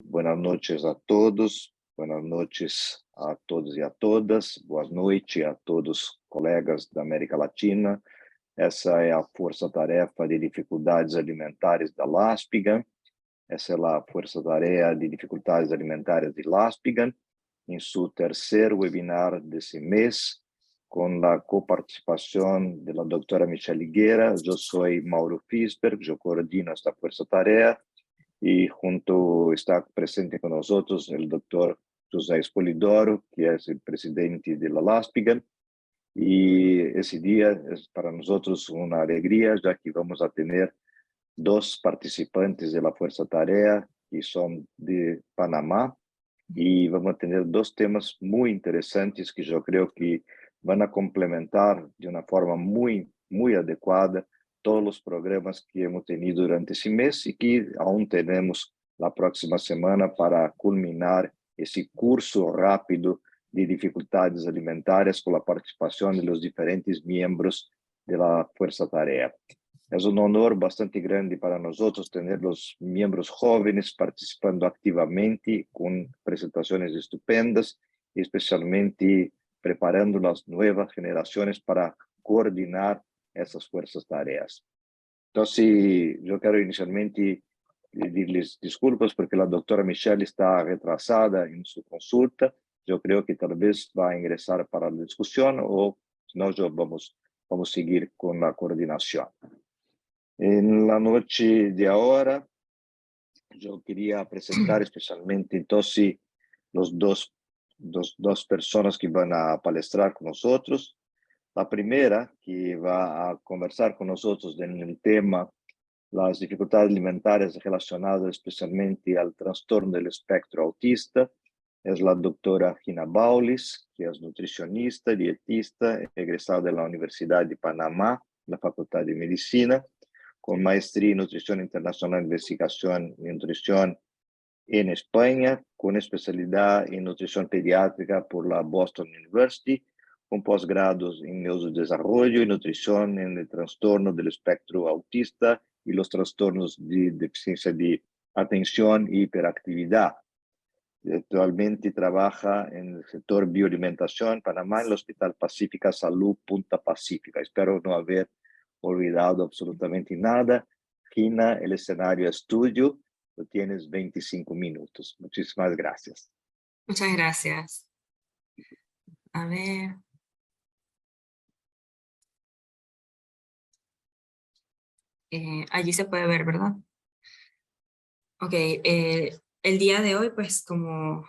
Buenas noches a todos, buenas noches a todos e a todas, boa noite a todos colegas da América Latina. Essa é a Força-Tarefa de Dificuldades Alimentares da LASPIGAN. Essa é a Força-Tarefa de Dificuldades Alimentares de LASPIGAN, em seu terceiro webinar desse mês, com a coparticipação da doutora Michelle Higuera. Eu sou Mauro Fisberg, eu coordino esta Força-Tarefa, y junto está presente con nosotros el doctor José Espolidoro, que es el presidente de la LASPIGAN, y ese día es para nosotros una alegría, ya que vamos a tener dos participantes de la Fuerza Tarea, que son de Panamá, y vamos a tener dos temas muy interesantes que yo creo que van a complementar de una forma muy adecuada todos los programas que hemos tenido durante ese mes y que aún tenemos la próxima semana para culminar ese curso rápido de dificultades alimentarias con la participación de los diferentes miembros de la Fuerza Tarea. Es un honor bastante grande para nosotros tener los miembros jóvenes participando activamente con presentaciones estupendas, y especialmente preparando las nuevas generaciones para coordinar essas forças-tarefas. Entonces, yo quiero inicialmente pedirles disculpas porque la doctora Michelle está retrasada en su consulta. Yo creo que tal vez va a ingresar para la discusión o si no, vamos a seguir con la coordinación. En la noche de ahora, yo quería presentar especialmente entonces los dos personas que van a palestrar con nosotros. La primera, que va a conversar con nosotros en el tema las dificultades alimentarias relacionadas especialmente al trastorno del espectro autista, es la doctora Gina Baulis, que es nutricionista, dietista, egresada de la Universidad de Panamá, la Facultad de Medicina, con maestría en Nutrición Internacional, Investigación y Nutrición en España, con especialidad en Nutrición Pediátrica por la Boston University, con posgrados en Neurodesarrollo y Nutrición en el trastorno del espectro autista y los trastornos de deficiencia de atención y hiperactividad. Actualmente trabaja en el sector bioalimentación en Panamá, en el Hospital Pacífica Salud Punta Pacífica. Espero no haber olvidado absolutamente nada. Gina, el escenario es tuyo. Tú tienes 25 minutos. Muchísimas gracias. Muchas gracias. A ver. Allí se puede ver, ¿verdad? Ok, el día de hoy, pues como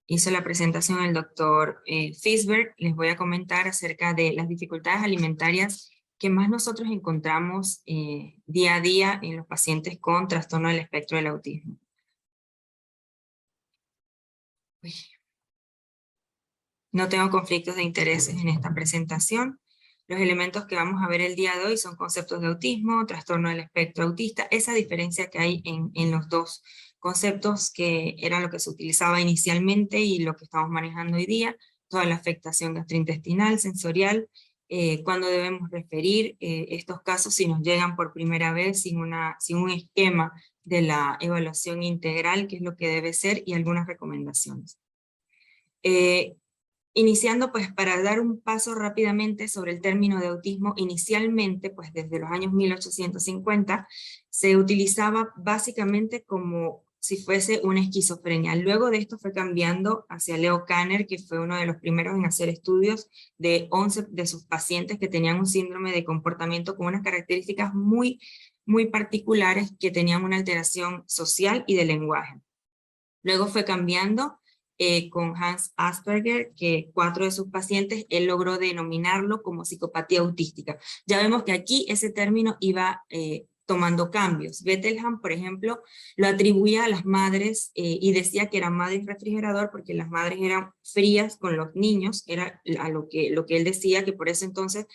hizo la presentación el doctor Fisberg, les voy a comentar acerca de las dificultades alimentarias que más nosotros encontramos día a día en los pacientes con trastorno del espectro del autismo. Uy. No tengo conflictos de intereses en esta presentación. Los elementos que vamos a ver el día de hoy son conceptos de autismo, trastorno del espectro autista, esa diferencia que hay en los dos conceptos que era lo que se utilizaba inicialmente y lo que estamos manejando hoy día, toda la afectación gastrointestinal, sensorial, cuando debemos referir estos casos si nos llegan por primera vez sin un esquema de la evaluación integral, que es lo que debe ser, y algunas recomendaciones. Iniciando pues para dar un paso rápidamente sobre el término de autismo, inicialmente pues desde los años 1850 se utilizaba básicamente como si fuese una esquizofrenia. Luego de esto fue cambiando hacia Leo Kanner, que fue uno de los primeros en hacer estudios de 11 de sus pacientes que tenían un síndrome de comportamiento con unas características muy particulares que tenían una alteración social y de lenguaje. Luego fue cambiando con Hans Asperger, que 4 de sus pacientes, él logró denominarlo como psicopatía autística. Ya vemos que aquí ese término iba tomando cambios. Bettelheim, por ejemplo, lo atribuía a las madres y decía que eran madres refrigerador porque las madres eran frías con los niños, era a lo que él decía, que por eso entonces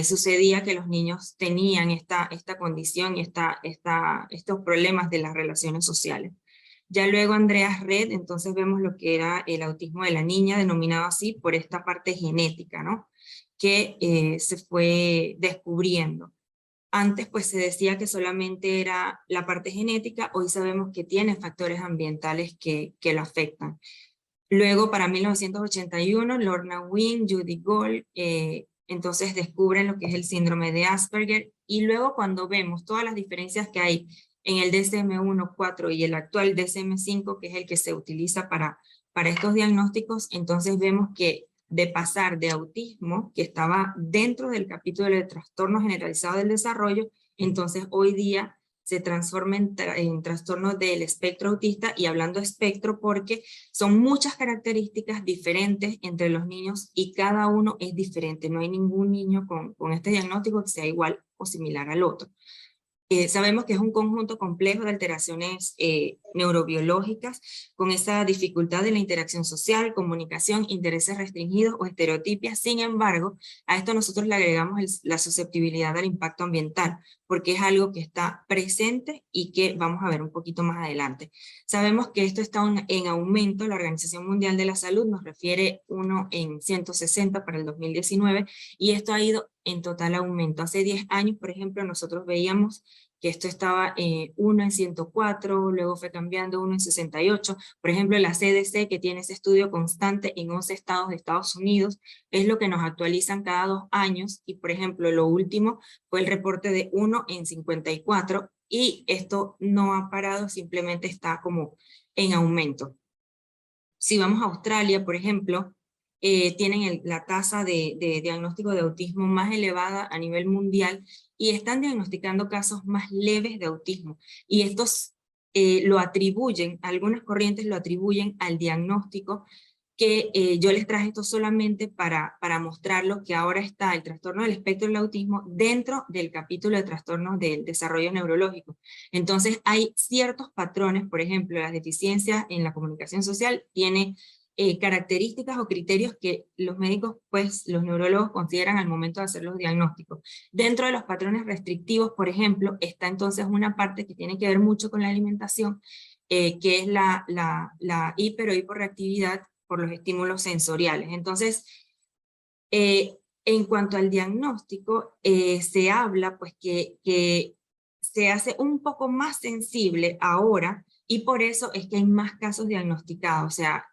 sucedía que los niños tenían esta condición y estos problemas de las relaciones sociales. Ya luego Andreas Red, entonces vemos lo que era el autismo de la niña, denominado así por esta parte genética, ¿no? Que se fue descubriendo. Antes pues se decía que solamente era la parte genética, hoy sabemos que tiene factores ambientales que lo afectan. Luego, para 1981, Lorna Wynne, Judy Gold, entonces descubren lo que es el síndrome de Asperger, y luego cuando vemos todas las diferencias que hay en el DSM-1, 4 y el actual DSM-5, que es el que se utiliza para estos diagnósticos, entonces vemos que de pasar de autismo, que estaba dentro del capítulo de trastorno generalizado del desarrollo, entonces hoy día se transforma en trastorno del espectro autista, y hablando espectro porque son muchas características diferentes entre los niños y cada uno es diferente. No hay ningún niño con este diagnóstico que sea igual o similar al otro. Sabemos que es un conjunto complejo de alteraciones neurobiológicas con esa dificultad de la interacción social, comunicación, intereses restringidos o estereotipias. Sin embargo, a esto nosotros le agregamos la susceptibilidad al impacto ambiental, porque es algo que está presente y que vamos a ver un poquito más adelante. Sabemos que esto está en aumento. La Organización Mundial de la Salud nos refiere 1 en 160 para el 2019, y esto ha ido en total aumento. Hace 10 años, por ejemplo, nosotros veíamos que esto estaba 1 en 104, luego fue cambiando 1 en 68. Por ejemplo, la CDC, que tiene ese estudio constante en 11 estados de Estados Unidos, es lo que nos actualizan cada 2 años, y por ejemplo, lo último fue el reporte de 1 en 54, y esto no ha parado, simplemente está como en aumento. Si vamos a Australia, por ejemplo, tienen la tasa de diagnóstico de autismo más elevada a nivel mundial, y están diagnosticando casos más leves de autismo. Y estos lo atribuyen, algunas corrientes lo atribuyen al diagnóstico, que yo les traje esto solamente para mostrarlos que ahora está el trastorno del espectro del autismo dentro del capítulo de trastornos del desarrollo neurológico. Entonces hay ciertos patrones, por ejemplo, las deficiencias en la comunicación social tiene características o criterios que los médicos, pues los neurólogos consideran al momento de hacer los diagnósticos. Dentro de los patrones restrictivos, por ejemplo, está entonces una parte que tiene que ver mucho con la alimentación, que es la hiper o hiporreactividad por los estímulos sensoriales. Entonces, en cuanto al diagnóstico, se habla pues que se hace un poco más sensible ahora, y por eso es que hay más casos diagnosticados. O sea,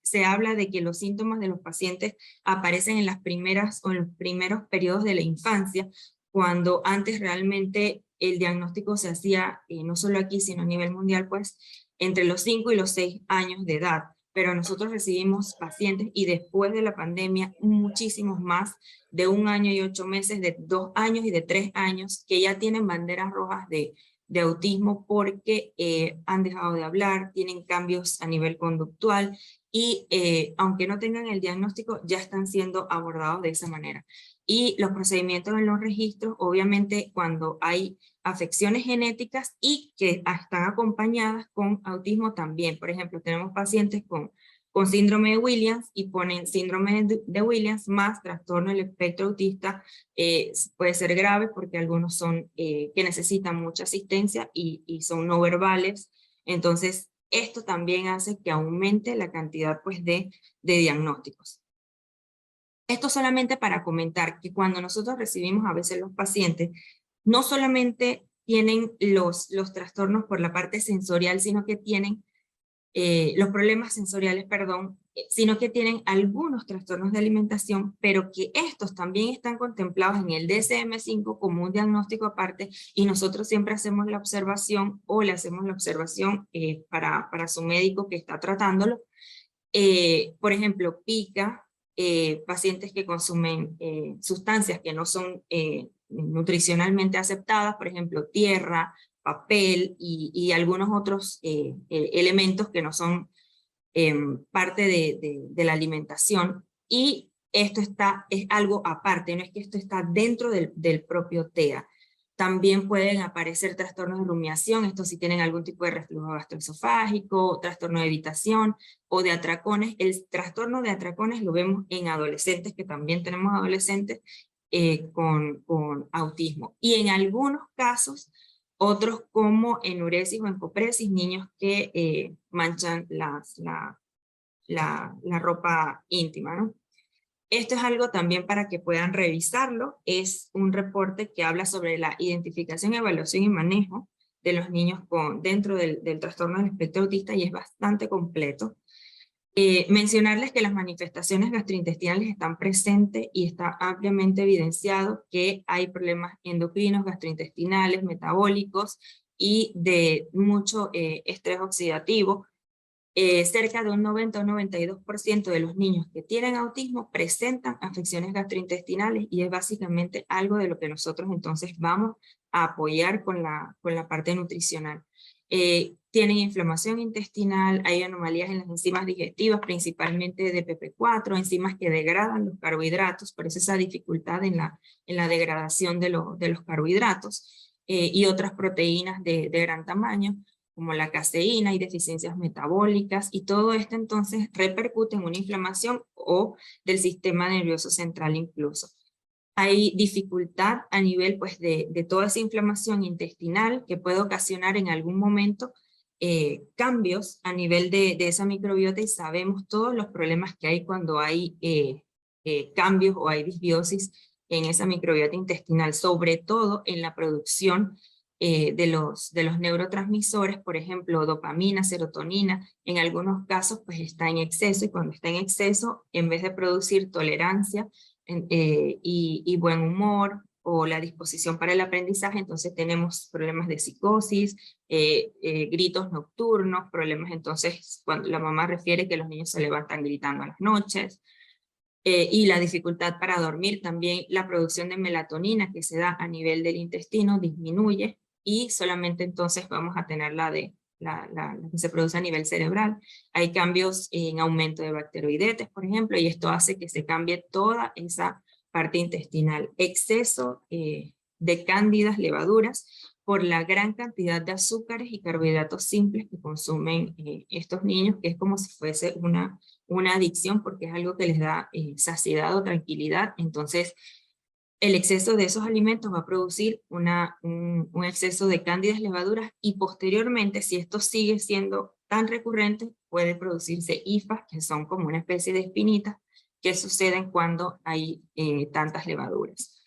se habla de que los síntomas de los pacientes aparecen en las primeras o en los primeros periodos de la infancia, cuando antes realmente el diagnóstico se hacía, no solo aquí, sino a nivel mundial, pues entre los 5 y los 6 años de edad. Pero nosotros recibimos pacientes, y después de la pandemia, muchísimos más, de 1 año y 8 meses, de 2 años y de 3 años, que ya tienen banderas rojas de autismo porque han dejado de hablar, tienen cambios a nivel conductual, y aunque no tengan el diagnóstico, ya están siendo abordados de esa manera. Y los procedimientos en los registros, obviamente cuando hay afecciones genéticas y que están acompañadas con autismo también. Por ejemplo, tenemos pacientes con síndrome de Williams, y ponen síndrome de Williams más trastorno del espectro autista. Puede ser grave porque algunos son que necesitan mucha asistencia y son no verbales. Entonces, esto también hace que aumente la cantidad pues, de diagnósticos. Esto solamente para comentar que cuando nosotros recibimos a veces los pacientes, no solamente tienen los trastornos por la parte sensorial, sino que tienen los problemas sensoriales, perdón, sino que tienen algunos trastornos de alimentación, pero que estos también están contemplados en el DSM-5 como un diagnóstico aparte, y nosotros siempre hacemos la observación, o le hacemos la observación para su médico que está tratándolo. Por ejemplo, pica, pacientes que consumen sustancias que no son nutricionalmente aceptadas, por ejemplo, tierra, papel y algunos otros elementos que no son parte de la alimentación. Y esto es algo aparte, no es que esto está dentro del propio TEA. También pueden aparecer trastornos de rumiación, estos sí tienen algún tipo de reflujo gastroesofágico, trastorno de evitación o de atracones. El trastorno de atracones lo vemos en adolescentes, que también tenemos adolescentes con autismo. Y en algunos casos, otros como enuresis o encopresis, niños que manchan la ropa íntima, ¿no? Esto es algo también para que puedan revisarlo. Es un reporte que habla sobre la identificación, evaluación y manejo de los niños dentro del trastorno del espectro autista, y es bastante completo. Mencionarles que las manifestaciones gastrointestinales están presentes y está ampliamente evidenciado que hay problemas endocrinos, gastrointestinales, metabólicos y de mucho estrés oxidativo. Cerca de un 90 o 92% de los niños que tienen autismo presentan afecciones gastrointestinales, y es básicamente algo de lo que nosotros entonces vamos a apoyar con la parte nutricional. Tienen inflamación intestinal, hay anomalías en las enzimas digestivas, principalmente de PP4, enzimas que degradan los carbohidratos, por eso esa dificultad en la degradación de los carbohidratos, y otras proteínas de gran tamaño, como la caseína, y deficiencias metabólicas, y todo esto entonces repercute en una inflamación o del sistema nervioso central incluso. Hay dificultad a nivel pues, de toda esa inflamación intestinal que puede ocasionar en algún momento cambios a nivel de esa microbiota, y sabemos todos los problemas que hay cuando hay cambios o hay disbiosis en esa microbiota intestinal, sobre todo en la producción de los neurotransmisores, por ejemplo, dopamina, serotonina. En algunos casos pues está en exceso, y cuando está en exceso, en vez de producir tolerancia y buen humor o la disposición para el aprendizaje, entonces tenemos problemas de psicosis, gritos nocturnos, problemas entonces cuando la mamá refiere que los niños se levantan gritando a las noches, y la dificultad para dormir. También la producción de melatonina que se da a nivel del intestino disminuye, y solamente entonces vamos a tener la que se produce a nivel cerebral. Hay cambios en aumento de bacteroidetes, por ejemplo, y esto hace que se cambie toda esa parte intestinal. Exceso de cándidas, levaduras, por la gran cantidad de azúcares y carbohidratos simples que consumen estos niños, que es como si fuese una adicción, porque es algo que les da saciedad o tranquilidad. Entonces, el exceso de esos alimentos va a producir un exceso de cándidas levaduras, y posteriormente, si esto sigue siendo tan recurrente, puede producirse hifas, que son como una especie de espinitas que suceden cuando hay tantas levaduras.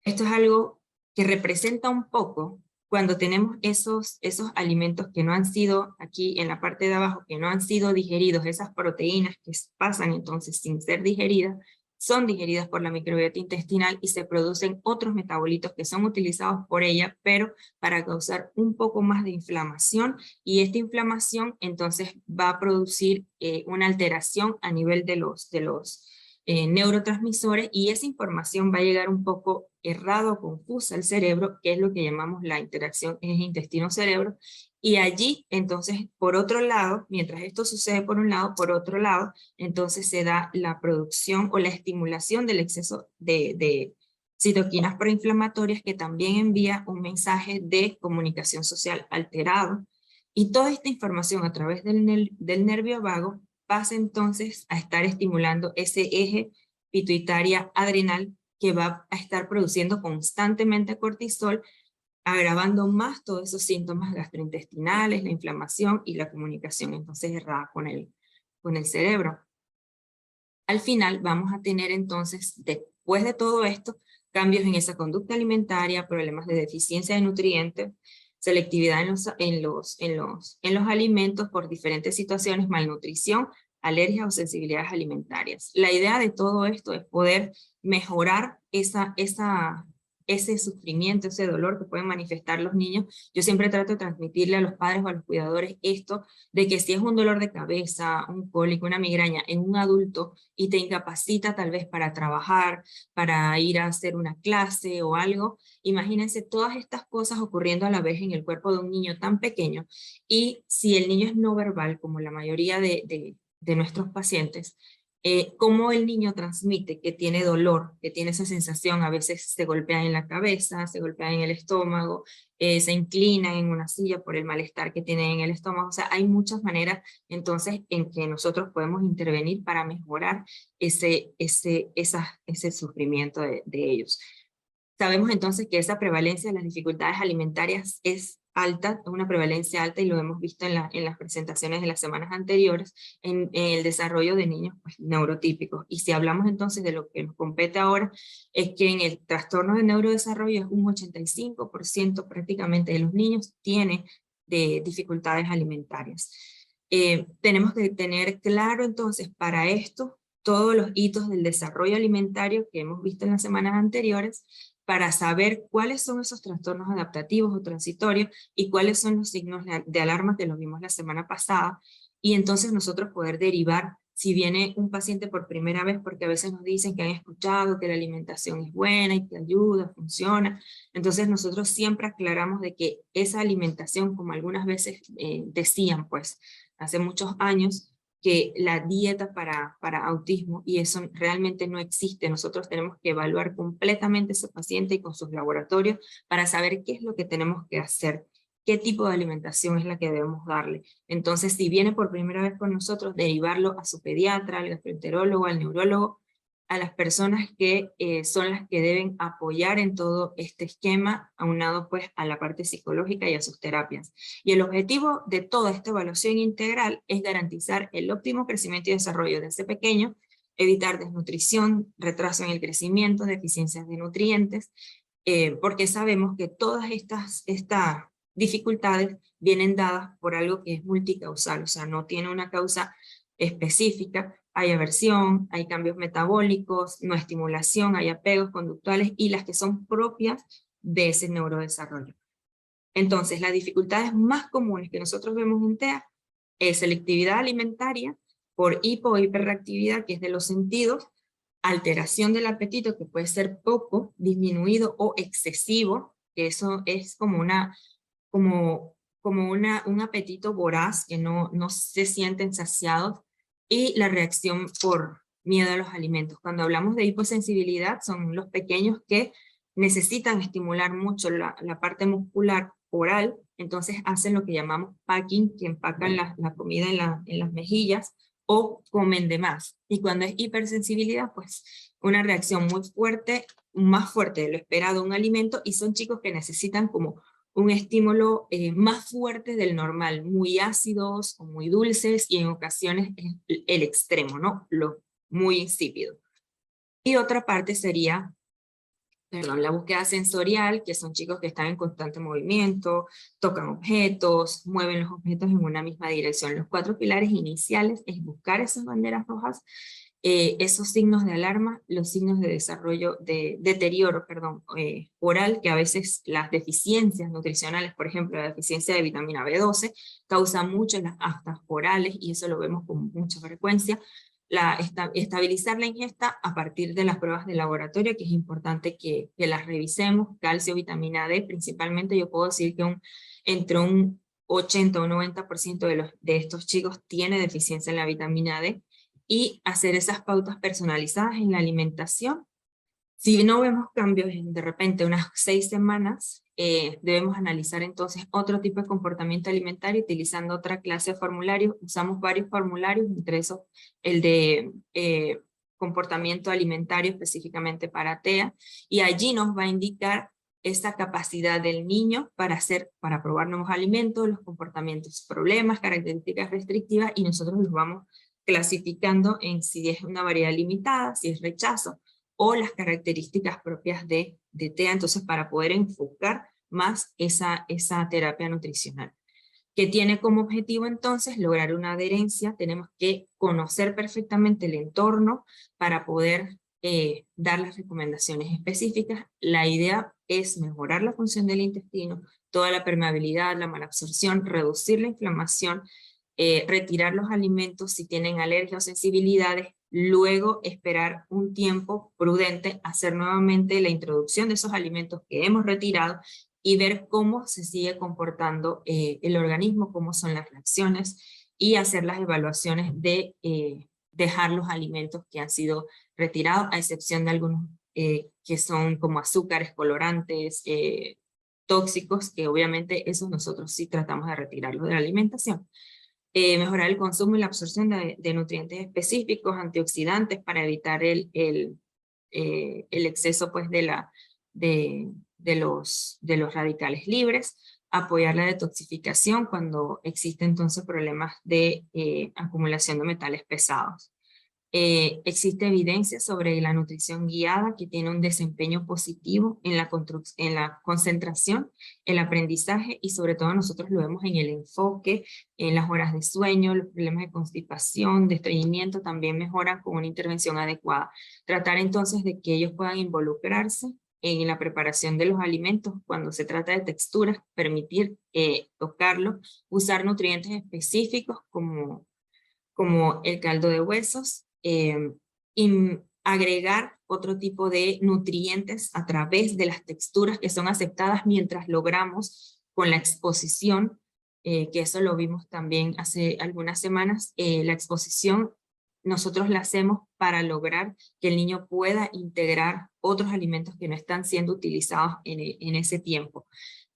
Esto es algo que representa un poco cuando tenemos esos alimentos que no han sido, aquí en la parte de abajo, que no han sido digeridos, esas proteínas que pasan entonces sin ser digeridas, son digeridas por la microbiota intestinal y se producen otros metabolitos que son utilizados por ella, pero para causar un poco más de inflamación, y esta inflamación entonces va a producir una alteración a nivel de los neurotransmisores, y esa información va a llegar un poco errada o confusa al cerebro, que es lo que llamamos la interacción intestino-cerebro. Y allí, entonces, por otro lado, mientras esto sucede por un lado, por otro lado, entonces se da la producción o la estimulación del exceso de citoquinas proinflamatorias, que también envía un mensaje de comunicación social alterado. Y toda esta información a través del nervio vago pasa entonces a estar estimulando ese eje pituitaria adrenal, que va a estar produciendo constantemente cortisol, agravando más todos esos síntomas gastrointestinales, la inflamación y la comunicación entonces errada con el cerebro. Al final vamos a tener entonces, después de todo esto, cambios en esa conducta alimentaria, problemas de deficiencia de nutrientes, selectividad en los alimentos por diferentes situaciones, malnutrición, alergias o sensibilidades alimentarias. La idea de todo esto es poder mejorar ese sufrimiento, ese dolor que pueden manifestar los niños. Yo siempre trato de transmitirle a los padres o a los cuidadores esto, de que si es un dolor de cabeza, un cólico, una migraña en un adulto y te incapacita tal vez para trabajar, para ir a hacer una clase o algo, imagínense todas estas cosas ocurriendo a la vez en el cuerpo de un niño tan pequeño. Y si el niño es no verbal, como la mayoría de nuestros pacientes, cómo el niño transmite que tiene dolor, que tiene esa sensación, a veces se golpea en la cabeza, se golpea en el estómago, se inclinan en una silla por el malestar que tienen en el estómago. O sea, hay muchas maneras entonces en que nosotros podemos intervenir para mejorar ese sufrimiento de ellos. Sabemos entonces que esa prevalencia de las dificultades alimentarias es alta, una prevalencia alta, y lo hemos visto en las presentaciones de las semanas anteriores, en el desarrollo de niños pues, neurotípicos. Y si hablamos entonces de lo que nos compete ahora, es que en el trastorno de neurodesarrollo es un 85% prácticamente de los niños tiene de dificultades alimentarias. Tenemos que tener claro entonces para esto todos los hitos del desarrollo alimentario que hemos visto en las semanas anteriores, para saber cuáles son esos trastornos adaptativos o transitorios y cuáles son los signos de alarma que los vimos la semana pasada, y entonces nosotros poder derivar si viene un paciente por primera vez, porque a veces nos dicen que han escuchado que la alimentación es buena y que ayuda, funciona. Entonces nosotros siempre aclaramos de que esa alimentación, como algunas veces decían pues hace muchos años, que la dieta para autismo, y eso realmente no existe. Nosotros tenemos que evaluar completamente a ese paciente y con sus laboratorios para saber qué es lo que tenemos que hacer, qué tipo de alimentación es la que debemos darle. Entonces, si viene por primera vez con nosotros, derivarlo a su pediatra, al gastroenterólogo, al neurólogo, a las personas que son las que deben apoyar en todo este esquema, aunado pues a la parte psicológica y a sus terapias. Y el objetivo de toda esta evaluación integral es garantizar el óptimo crecimiento y desarrollo de ese pequeño, evitar desnutrición, retraso en el crecimiento, deficiencias de nutrientes, porque sabemos que todas estas dificultades vienen dadas por algo que es multicausal, o sea, no tiene una causa específica. Hay aversión, hay cambios metabólicos, no estimulación, hay apegos conductuales y las que son propias de ese neurodesarrollo. Entonces, las dificultades más comunes que nosotros vemos en TEA es selectividad alimentaria por hipo o hiperreactividad, que es de los sentidos, alteración del apetito, que puede ser poco, disminuido o excesivo, que eso es como un apetito voraz, que no se sienten saciados, y la reacción por miedo a los alimentos. Cuando hablamos de hiposensibilidad, son los pequeños que necesitan estimular mucho la parte muscular oral, entonces hacen lo que llamamos packing, que empacan la comida en las mejillas, o comen de más. Y cuando es hipersensibilidad, pues una reacción muy fuerte, más fuerte de lo esperado a un alimento, y son chicos que necesitan como un estímulo más fuerte del normal, muy ácidos o muy dulces, y en ocasiones el extremo, ¿no? Lo muy insípido. Y otra parte sería, perdón, la búsqueda sensorial, que son chicos que están en constante movimiento, tocan objetos, mueven los objetos en una misma dirección. Los 4 pilares iniciales es buscar esas banderas rojas, esos signos de alarma, los signos de desarrollo, de deterioro, perdón, oral, que a veces las deficiencias nutricionales, por ejemplo, la deficiencia de vitamina B12, causa mucho en las aftas orales, y eso lo vemos con mucha frecuencia. Estabilizar la ingesta a partir de las pruebas de laboratorio, que es importante que las revisemos, calcio, vitamina D, principalmente. Yo puedo decir que entre un 80 o 90% de estos chicos tiene deficiencia en la vitamina D, y hacer esas pautas personalizadas en la alimentación. Si no vemos cambios en de repente unas 6 semanas, debemos analizar entonces otro tipo de comportamiento alimentario utilizando otra clase de formularios. Usamos varios formularios, entre esos el de comportamiento alimentario específicamente para TEA, y allí nos va a indicar esa capacidad del niño para probar nuevos alimentos, los comportamientos, problemas, características restrictivas, y nosotros los vamos clasificando en si es una variedad limitada, si es rechazo, o las características propias de TEA, entonces para poder enfocar más esa terapia nutricional. Que tiene como objetivo entonces lograr una adherencia. Tenemos que conocer perfectamente el entorno para poder dar las recomendaciones específicas. La idea es mejorar la función del intestino, toda la permeabilidad, la malabsorción, reducir la inflamación, retirar los alimentos si tienen alergia o sensibilidades, luego esperar un tiempo prudente, hacer nuevamente la introducción de esos alimentos que hemos retirado y ver cómo se sigue comportando el organismo, cómo son las reacciones, y hacer las evaluaciones de dejar los alimentos que han sido retirados, a excepción de algunos que son como azúcares, colorantes, tóxicos, que obviamente esos nosotros sí tratamos de retirarlos de la alimentación. Mejorar el consumo y la absorción de nutrientes específicos, antioxidantes, para evitar el exceso pues, de los radicales libres. apoyar la detoxificación cuando existen entonces problemas de acumulación de metales pesados. Existe evidencia sobre la nutrición guiada que tiene un desempeño positivo en la concentración, el aprendizaje y sobre todo nosotros lo vemos en el enfoque, en las horas de sueño, los problemas de constipación, de estreñimiento también mejoran con una intervención adecuada. Tratar entonces de que ellos puedan involucrarse en la preparación de los alimentos cuando se trata de texturas, permitir tocarlo, usar nutrientes específicos como el caldo de huesos, y agregar otro tipo de nutrientes a través de las texturas que son aceptadas mientras logramos con la exposición, que eso lo vimos también hace algunas semanas, la exposición nosotros la hacemos para lograr que el niño pueda integrar otros alimentos que no están siendo utilizados en ese tiempo.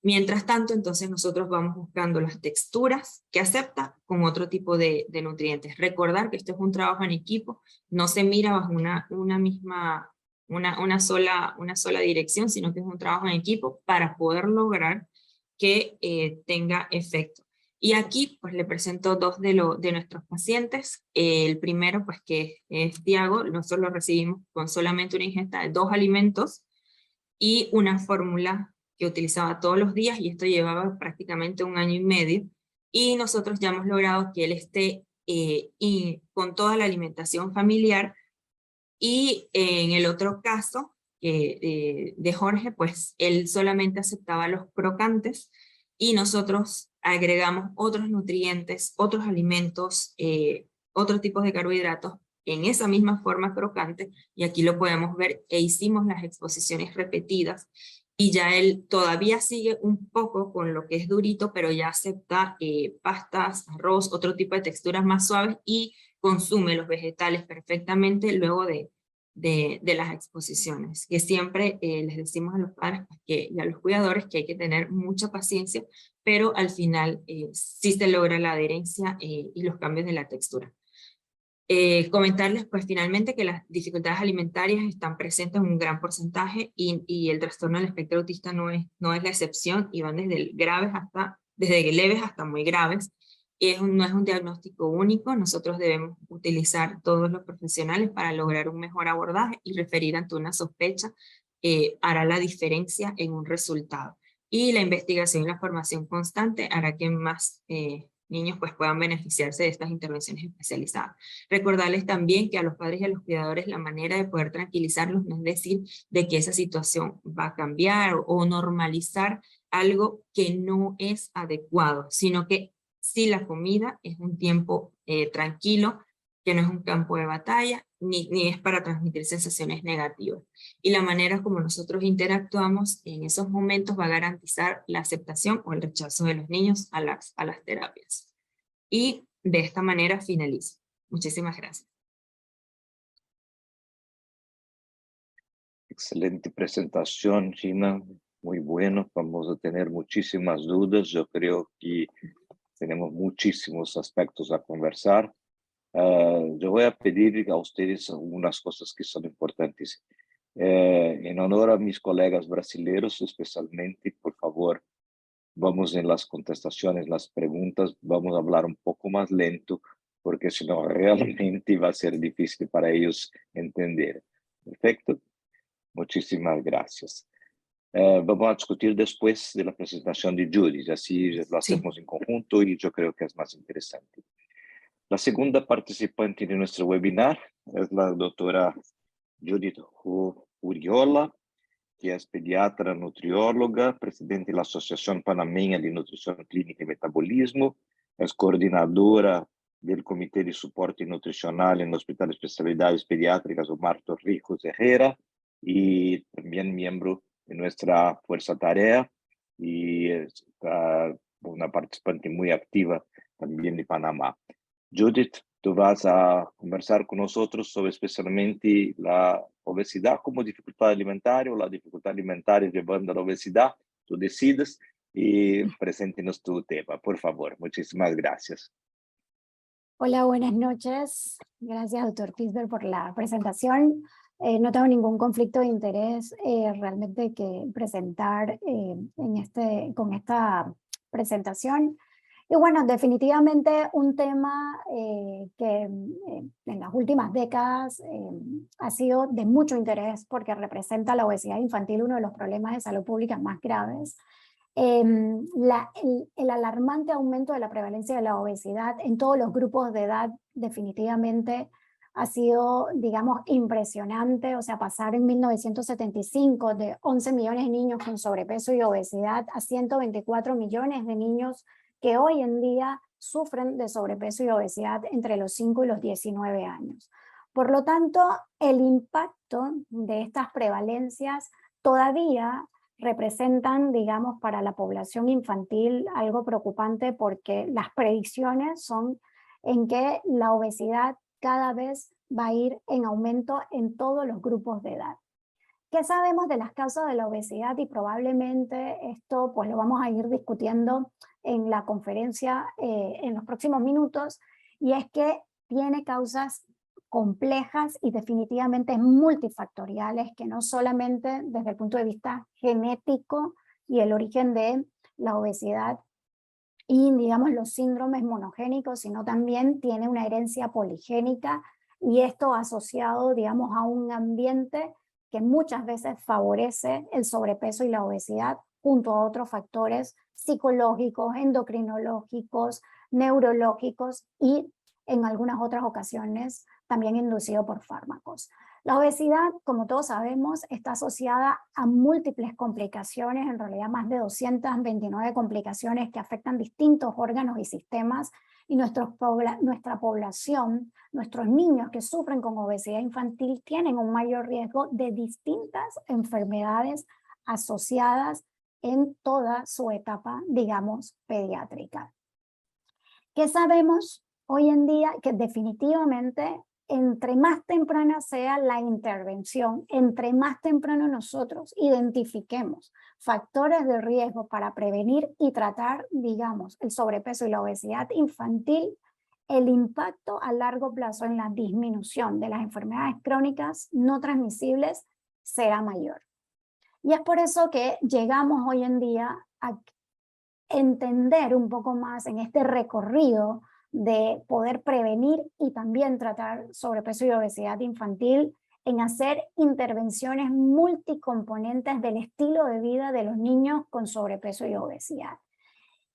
Mientras tanto, entonces nosotros vamos buscando las texturas que acepta con otro tipo de nutrientes. Recordar que esto es un trabajo en equipo, no se mira bajo una sola dirección, sino que es un trabajo en equipo para poder lograr que tenga efecto. Y aquí pues le presento dos de nuestros pacientes. El primero pues que es Tiago, nosotros lo recibimos con solamente una ingesta de 2 alimentos y una fórmula que utilizaba todos los días, y esto llevaba prácticamente 1 año y medio, y nosotros ya hemos logrado que él esté y con toda la alimentación familiar. Y en el otro caso de Jorge, pues él solamente aceptaba los crocantes y nosotros agregamos otros nutrientes, otros alimentos, otros tipos de carbohidratos en esa misma forma crocante, y aquí lo podemos ver, e hicimos las exposiciones repetidas, y ya él todavía sigue un poco con lo que es durito, pero ya acepta pastas, arroz, otro tipo de texturas más suaves, y consume los vegetales perfectamente luego de las exposiciones, que siempre les decimos a los padres y a los cuidadores que hay que tener mucha paciencia, pero al final sí se logra la adherencia y los cambios de la textura. Comentarles pues finalmente que las dificultades alimentarias están presentes en un gran porcentaje, y el trastorno del espectro autista no es la excepción, y van desde leves hasta muy graves. No es un diagnóstico único, nosotros debemos utilizar todos los profesionales para lograr un mejor abordaje, y referir ante una sospecha hará la diferencia en un resultado. Y la investigación y la formación constante hará que más niños pues puedan beneficiarse de estas intervenciones especializadas. Recordarles también que a los padres y a los cuidadores la manera de poder tranquilizarlos no es decir de que esa situación va a cambiar o normalizar algo que no es adecuado, sino que si la comida es un tiempo tranquilo, que no es un campo de batalla, ni es para transmitir sensaciones negativas. Y la manera como nosotros interactuamos en esos momentos va a garantizar la aceptación o el rechazo de los niños a las terapias. Y de esta manera finalizo. Muchísimas gracias. Excelente presentación, Gina. Muy bueno. Vamos a tener muchísimas dudas. Yo creo que tenemos muchísimos aspectos a conversar. Yo voy a pedir a ustedes algunas cosas que son importantes. En honor a mis colegas brasileños, especialmente, por favor, vamos en las contestaciones, las preguntas, vamos a hablar un poco más lento, porque si no, realmente va a ser difícil para ellos entender. Perfecto. Muchísimas gracias. Vamos a discutir después de la presentación de Judy, así lo hacemos en conjunto y yo creo que es más interesante. La segunda participante de nuestro webinar es la doctora Judith Uriola, que es pediatra nutrióloga, presidente de la Asociación Panameña de Nutrición Clínica y Metabolismo, es coordinadora del Comité de Soporte Nutricional en el Hospital de Especialidades Pediátricas Omar Torrijos Herrera, y también miembro de nuestra Fuerza Tarea, y es una participante muy activa también de Panamá. Judith, tú vas a conversar con nosotros sobre especialmente la obesidad como dificultad alimentaria o la dificultad alimentaria llevando a la obesidad. Tú decides y preséntenos tu tema, por favor. Muchísimas gracias. Hola, buenas noches. Gracias, doctor Fisber, por la presentación. No tengo ningún conflicto de interés realmente que presentar con esta presentación. Y bueno, definitivamente un tema que en las últimas décadas ha sido de mucho interés porque representa la obesidad infantil, uno de los problemas de salud pública más graves. El alarmante aumento de la prevalencia de la obesidad en todos los grupos de edad definitivamente ha sido, digamos, impresionante. O sea, pasar en 1975 de 11 millones de niños con sobrepeso y obesidad a 124 millones de niños que hoy en día sufren de sobrepeso y obesidad entre los 5 y los 19 años. Por lo tanto, el impacto de estas prevalencias todavía representan, digamos, para la población infantil algo preocupante porque las predicciones son en que la obesidad cada vez va a ir en aumento en todos los grupos de edad. ¿Qué sabemos de las causas de la obesidad? Y probablemente esto pues lo vamos a ir discutiendo en la conferencia en los próximos minutos, y es que tiene causas complejas y definitivamente multifactoriales que no solamente desde el punto de vista genético y el origen de la obesidad y digamos los síndromes monogénicos, sino también tiene una herencia poligénica y esto asociado digamos a un ambiente que muchas veces favorece el sobrepeso y la obesidad junto a otros factores psicológicos, endocrinológicos, neurológicos y en algunas otras ocasiones también inducido por fármacos. La obesidad, como todos sabemos, está asociada a múltiples complicaciones, en realidad más de 229 complicaciones que afectan distintos órganos y sistemas, y nuestra población, nuestros niños que sufren con obesidad infantil tienen un mayor riesgo de distintas enfermedades asociadas en toda su etapa, digamos, pediátrica. ¿Qué sabemos hoy en día? Que definitivamente entre más temprana sea la intervención, entre más temprano nosotros identifiquemos factores de riesgo para prevenir y tratar, digamos, el sobrepeso y la obesidad infantil, el impacto a largo plazo en la disminución de las enfermedades crónicas no transmisibles será mayor. Y es por eso que llegamos hoy en día a entender un poco más en este recorrido de poder prevenir y también tratar sobrepeso y obesidad infantil, en hacer intervenciones multicomponentes del estilo de vida de los niños con sobrepeso y obesidad.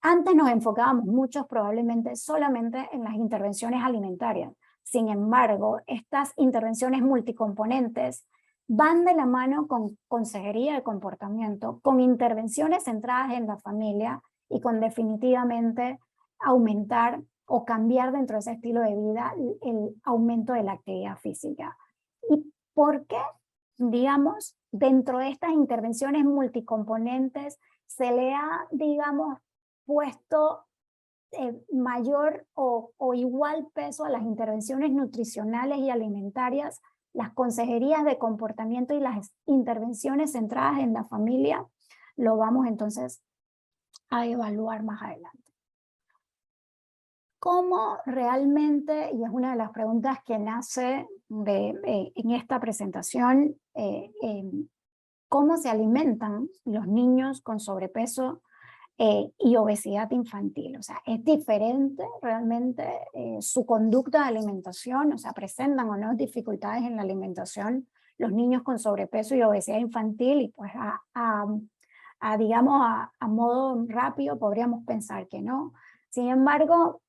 Antes nos enfocábamos muchos probablemente solamente en las intervenciones alimentarias. Sin embargo, estas intervenciones multicomponentes van de la mano con consejería de comportamiento, con intervenciones centradas en la familia y con definitivamente aumentar o cambiar dentro de ese estilo de vida el aumento de la actividad física. ¿Y por qué? Digamos, dentro de estas intervenciones multicomponentes se le ha, digamos, puesto mayor o igual peso a las intervenciones nutricionales y alimentarias, las consejerías de comportamiento y las intervenciones centradas en la familia. Lo vamos entonces a evaluar más adelante. ¿Cómo realmente, y es una de las preguntas que nace en esta presentación, cómo se alimentan los niños con sobrepeso y obesidad infantil? O sea, ¿es diferente realmente su conducta de alimentación? O sea, ¿presentan o no dificultades en la alimentación los niños con sobrepeso y obesidad infantil? Y pues digamos, a modo rápido podríamos pensar que no. Sin embargo,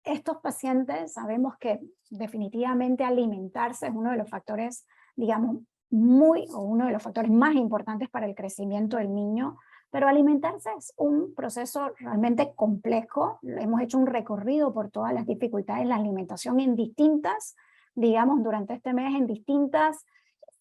estos pacientes sabemos que definitivamente alimentarse es uno de los factores, digamos, uno de los factores más importantes para el crecimiento del niño, pero alimentarse es un proceso realmente complejo. Hemos hecho un recorrido por todas las dificultades en la alimentación en distintas, digamos, durante este mes en distintas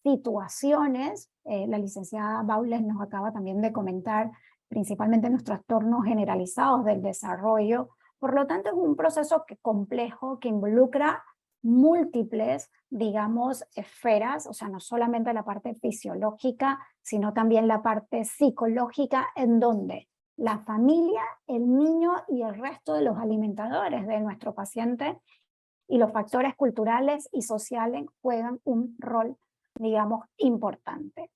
situaciones. La licenciada Baules nos acaba también de comentar principalmente en los trastornos generalizados del desarrollo. Por lo tanto, es un proceso complejo que involucra múltiples, digamos, esferas, o sea, no solamente la parte fisiológica, sino también la parte psicológica, en donde la familia, el niño y el resto de los alimentadores de nuestro paciente y los factores culturales y sociales juegan un rol, digamos, importante.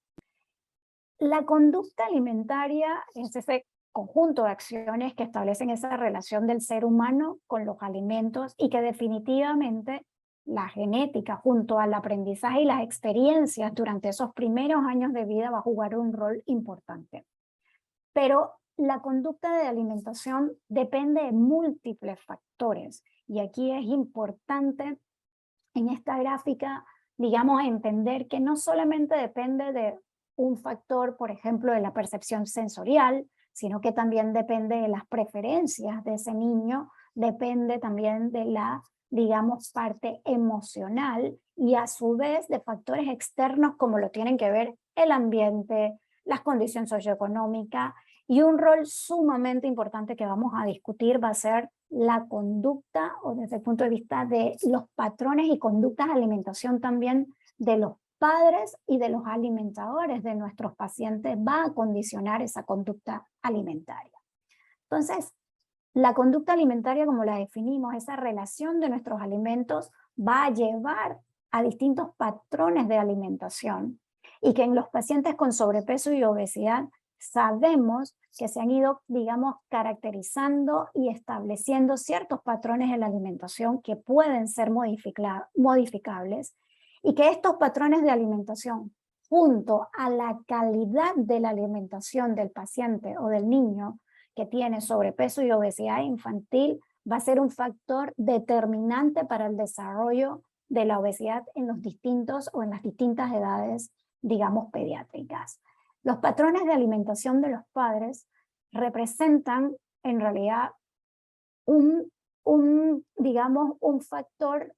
La conducta alimentaria es ese conjunto de acciones que establecen esa relación del ser humano con los alimentos y que definitivamente la genética junto al aprendizaje y las experiencias durante esos primeros años de vida va a jugar un rol importante. Pero la conducta de alimentación depende de múltiples factores y aquí es importante en esta gráfica, digamos, entender que no solamente depende de un factor, por ejemplo, de la percepción sensorial, sino que también depende de las preferencias de ese niño, depende también de la, digamos, parte emocional y a su vez de factores externos como lo tienen que ver el ambiente, las condiciones socioeconómicas y un rol sumamente importante que vamos a discutir va a ser la conducta o desde el punto de vista de los patrones y conductas de alimentación también de los padres y de los alimentadores de nuestros pacientes va a condicionar esa conducta alimentaria. Entonces, la conducta alimentaria, como la definimos, esa relación de nuestros alimentos va a llevar a distintos patrones de alimentación y que en los pacientes con sobrepeso y obesidad sabemos que se han ido, digamos, caracterizando y estableciendo ciertos patrones en la alimentación que pueden ser modificables y que estos patrones de alimentación, junto a la calidad de la alimentación del paciente o del niño que tiene sobrepeso y obesidad infantil, va a ser un factor determinante para el desarrollo de la obesidad en los distintos o en las distintas edades, digamos, pediátricas. Los patrones de alimentación de los padres representan en realidad digamos, un factor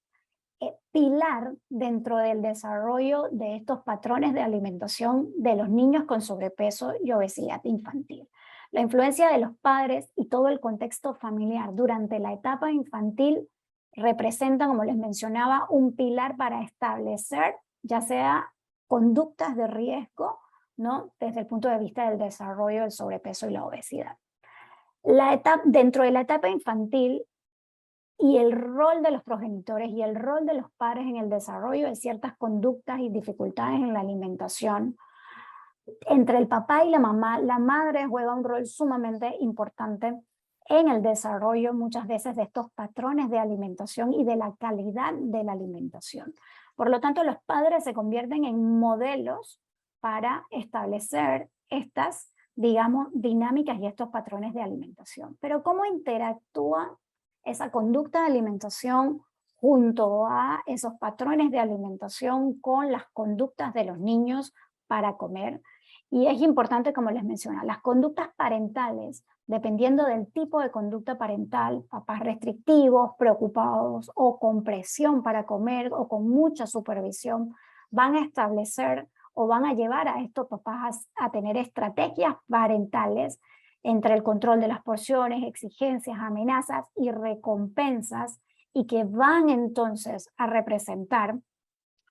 pilar dentro del desarrollo de estos patrones de alimentación de los niños con sobrepeso y obesidad infantil. La influencia de los padres y todo el contexto familiar durante la etapa infantil representa, como les mencionaba, un pilar para establecer ya sea conductas de riesgo, ¿no? Desde el punto de vista del desarrollo del sobrepeso y la obesidad. Dentro de la etapa infantil y el rol de los progenitores y el rol de los padres en el desarrollo de ciertas conductas y dificultades en la alimentación, entre el papá y la mamá, la madre juega un rol sumamente importante en el desarrollo muchas veces de estos patrones de alimentación y de la calidad de la alimentación. Por lo tanto, los padres se convierten en modelos para establecer estas, digamos, dinámicas y estos patrones de alimentación. Pero ¿cómo interactúa esa conducta de alimentación junto a esos patrones de alimentación con las conductas de los niños para comer? Y es importante, como les mencionaba, las conductas parentales, dependiendo del tipo de conducta parental, papás restrictivos, preocupados o con presión para comer o con mucha supervisión, van a establecer o van a llevar a estos papás a tener estrategias parentales entre el control de las porciones, exigencias, amenazas y recompensas y que van entonces a representar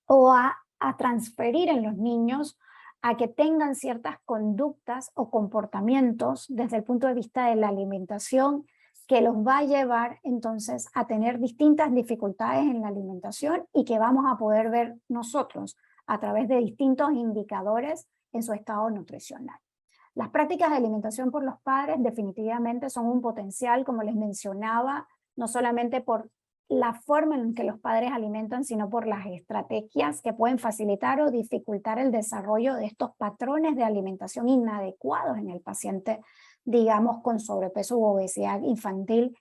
o a transferir en los niños a que tengan ciertas conductas o comportamientos desde el punto de vista de la alimentación que los va a llevar entonces a tener distintas dificultades en la alimentación y que vamos a poder ver nosotros a través de distintos indicadores en su estado nutricional. Las prácticas de alimentación por los padres definitivamente son un potencial, como les mencionaba, no solamente por la forma en que los padres alimentan, sino por las estrategias que pueden facilitar o dificultar el desarrollo de estos patrones de alimentación inadecuados en el paciente, digamos, con sobrepeso u obesidad infantil,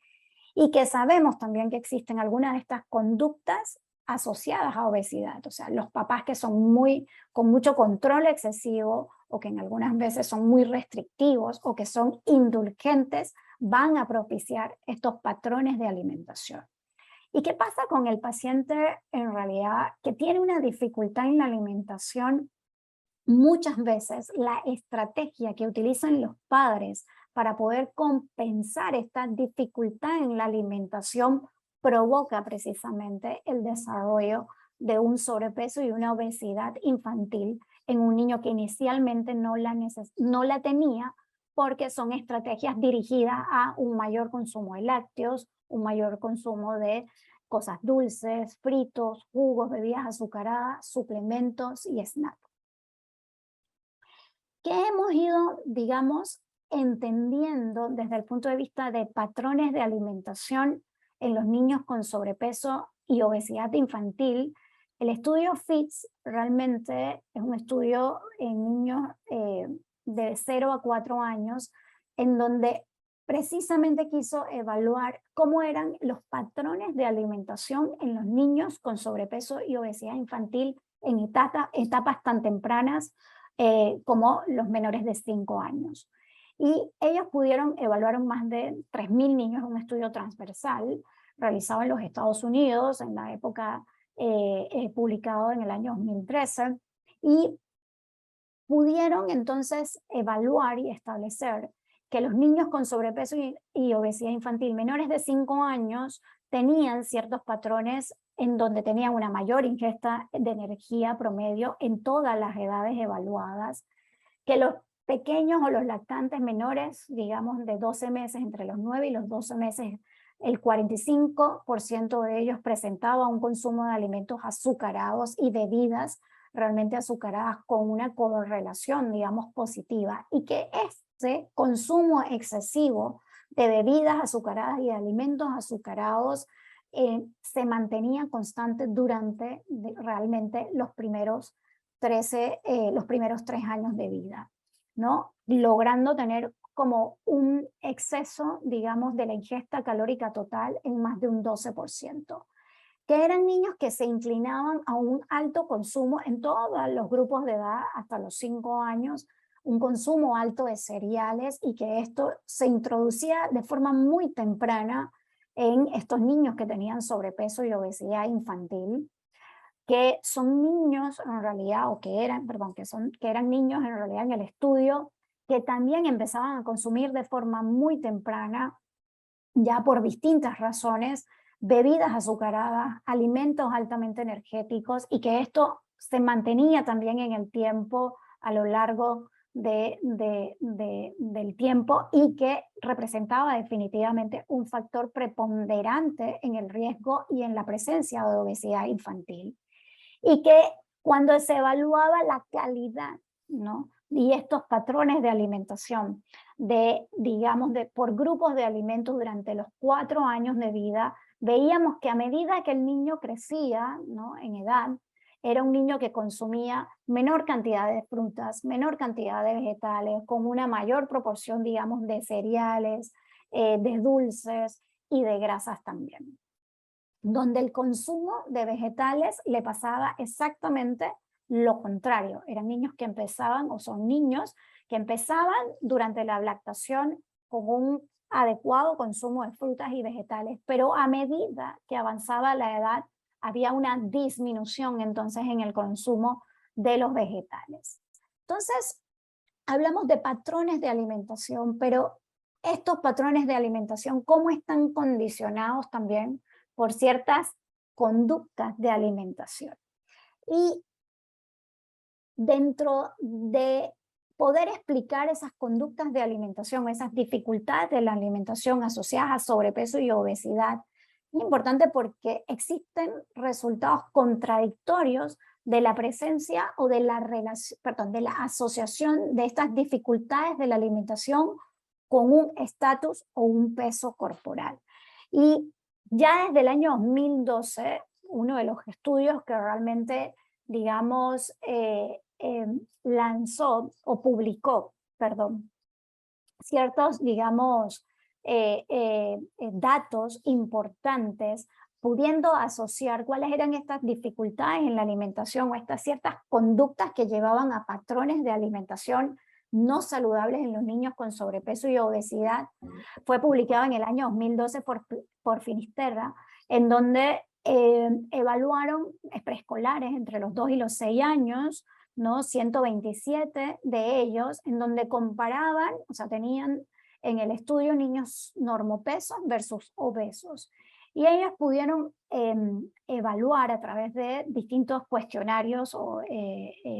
y que sabemos también que existen algunas de estas conductas asociadas a obesidad, o sea, los papás que son con mucho control excesivo o que en algunas veces son muy restrictivos o que son indulgentes, van a propiciar estos patrones de alimentación. ¿Y qué pasa con el paciente en realidad que tiene una dificultad en la alimentación? Muchas veces la estrategia que utilizan los padres para poder compensar esta dificultad en la alimentación provoca precisamente el desarrollo de un sobrepeso y una obesidad infantil en un niño que inicialmente no la tenía, porque son estrategias dirigidas a un mayor consumo de lácteos, un mayor consumo de cosas dulces, fritos, jugos, bebidas azucaradas, suplementos y snacks. ¿Qué hemos ido, digamos, entendiendo desde el punto de vista de patrones de alimentación en los niños con sobrepeso y obesidad infantil. El estudio FITS realmente es un estudio en niños de 0 a 4 años, en donde precisamente quiso evaluar cómo eran los patrones de alimentación en los niños con sobrepeso y obesidad infantil en etapas tan tempranas como los menores de 5 años. Y ellos pudieron evaluar más de 3.000 niños en un estudio transversal realizado en los Estados Unidos en la época publicado en el año 2013, y pudieron entonces evaluar y establecer que los niños con sobrepeso y obesidad infantil menores de 5 años tenían ciertos patrones en donde tenían una mayor ingesta de energía promedio en todas las edades evaluadas, que los pequeños o los lactantes menores, digamos de 12 meses, entre los 9 y los 12 meses, el 45% de ellos presentaba un consumo de alimentos azucarados y bebidas realmente azucaradas con una correlación, digamos, positiva, y que este consumo excesivo de bebidas azucaradas y de alimentos azucarados se mantenía constante durante realmente los primeros 3 años de vida, ¿no? Logrando tener como un exceso, digamos, de la ingesta calórica total en más de un 12%, que eran niños que se inclinaban a un alto consumo en todos los grupos de edad hasta los 5 años, un consumo alto de cereales, y que esto se introducía de forma muy temprana en estos niños que tenían sobrepeso y obesidad infantil, que son niños en realidad, o que eran, perdón, que eran niños en realidad en el estudio, que también empezaban a consumir de forma muy temprana, ya por distintas razones, bebidas azucaradas, alimentos altamente energéticos, y que esto se mantenía también en el tiempo, a lo largo del tiempo, y que representaba definitivamente un factor preponderante en el riesgo y en la presencia de obesidad infantil. Y que cuando se evaluaba la calidad, ¿no?, y estos patrones de alimentación digamos, por grupos de alimentos durante los 4 años de vida, veíamos que a medida que el niño crecía, ¿no?, en edad, era un niño que consumía menor cantidad de frutas, menor cantidad de vegetales, con una mayor proporción, digamos, de cereales, de dulces y de grasas también. Donde el consumo de vegetales le pasaba exactamente lo contrario. Eran niños que empezaban, o son niños que empezaban durante la lactación con un adecuado consumo de frutas y vegetales, pero a medida que avanzaba la edad había una disminución entonces en el consumo de los vegetales. Entonces, hablamos de patrones de alimentación, pero estos patrones de alimentación, ¿cómo están condicionados también por ciertas conductas de alimentación? Y dentro de poder explicar esas conductas de alimentación, esas dificultades de la alimentación asociadas a sobrepeso y obesidad, es importante porque existen resultados contradictorios de la presencia o de la asociación de estas dificultades de la alimentación con un estatus o un peso corporal. Y ya desde el año 2012, uno de los estudios que realmente, digamos, lanzó o publicó, ciertos, digamos, datos importantes, pudiendo asociar cuáles eran estas dificultades en la alimentación o estas ciertas conductas que llevaban a patrones de alimentación no saludables en los niños con sobrepeso y obesidad. Fue publicado en el año 2012 por Finisterra, en donde evaluaron preescolares entre los 2 y los 6 años, ¿no? 127 de ellos, en donde comparaban, o sea, tenían en el estudio niños normopesos versus obesos. Y ellos pudieron evaluar a través de distintos cuestionarios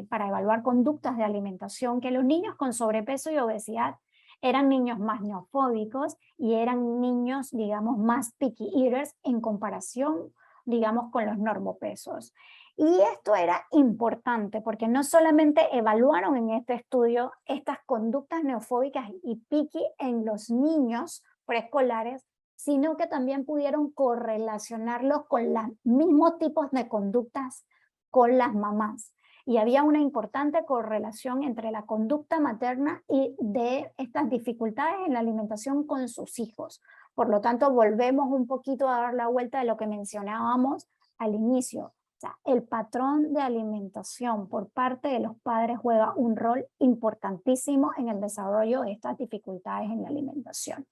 para evaluar conductas de alimentación, que los niños con sobrepeso y obesidad eran niños más neofóbicos y eran niños, digamos, más picky eaters en comparación, digamos, con los normopesos. Y esto era importante porque no solamente evaluaron en este estudio estas conductas neofóbicas y picky en los niños preescolares, sino que también pudieron correlacionarlos con los mismos tipos de conductas con las mamás. Y había una importante correlación entre la conducta materna y de estas dificultades en la alimentación con sus hijos. Por lo tanto, volvemos un poquito a dar la vuelta de lo que mencionábamos al inicio. O sea, el patrón de alimentación por parte de los padres juega un rol importantísimo en el desarrollo de estas dificultades en la alimentación.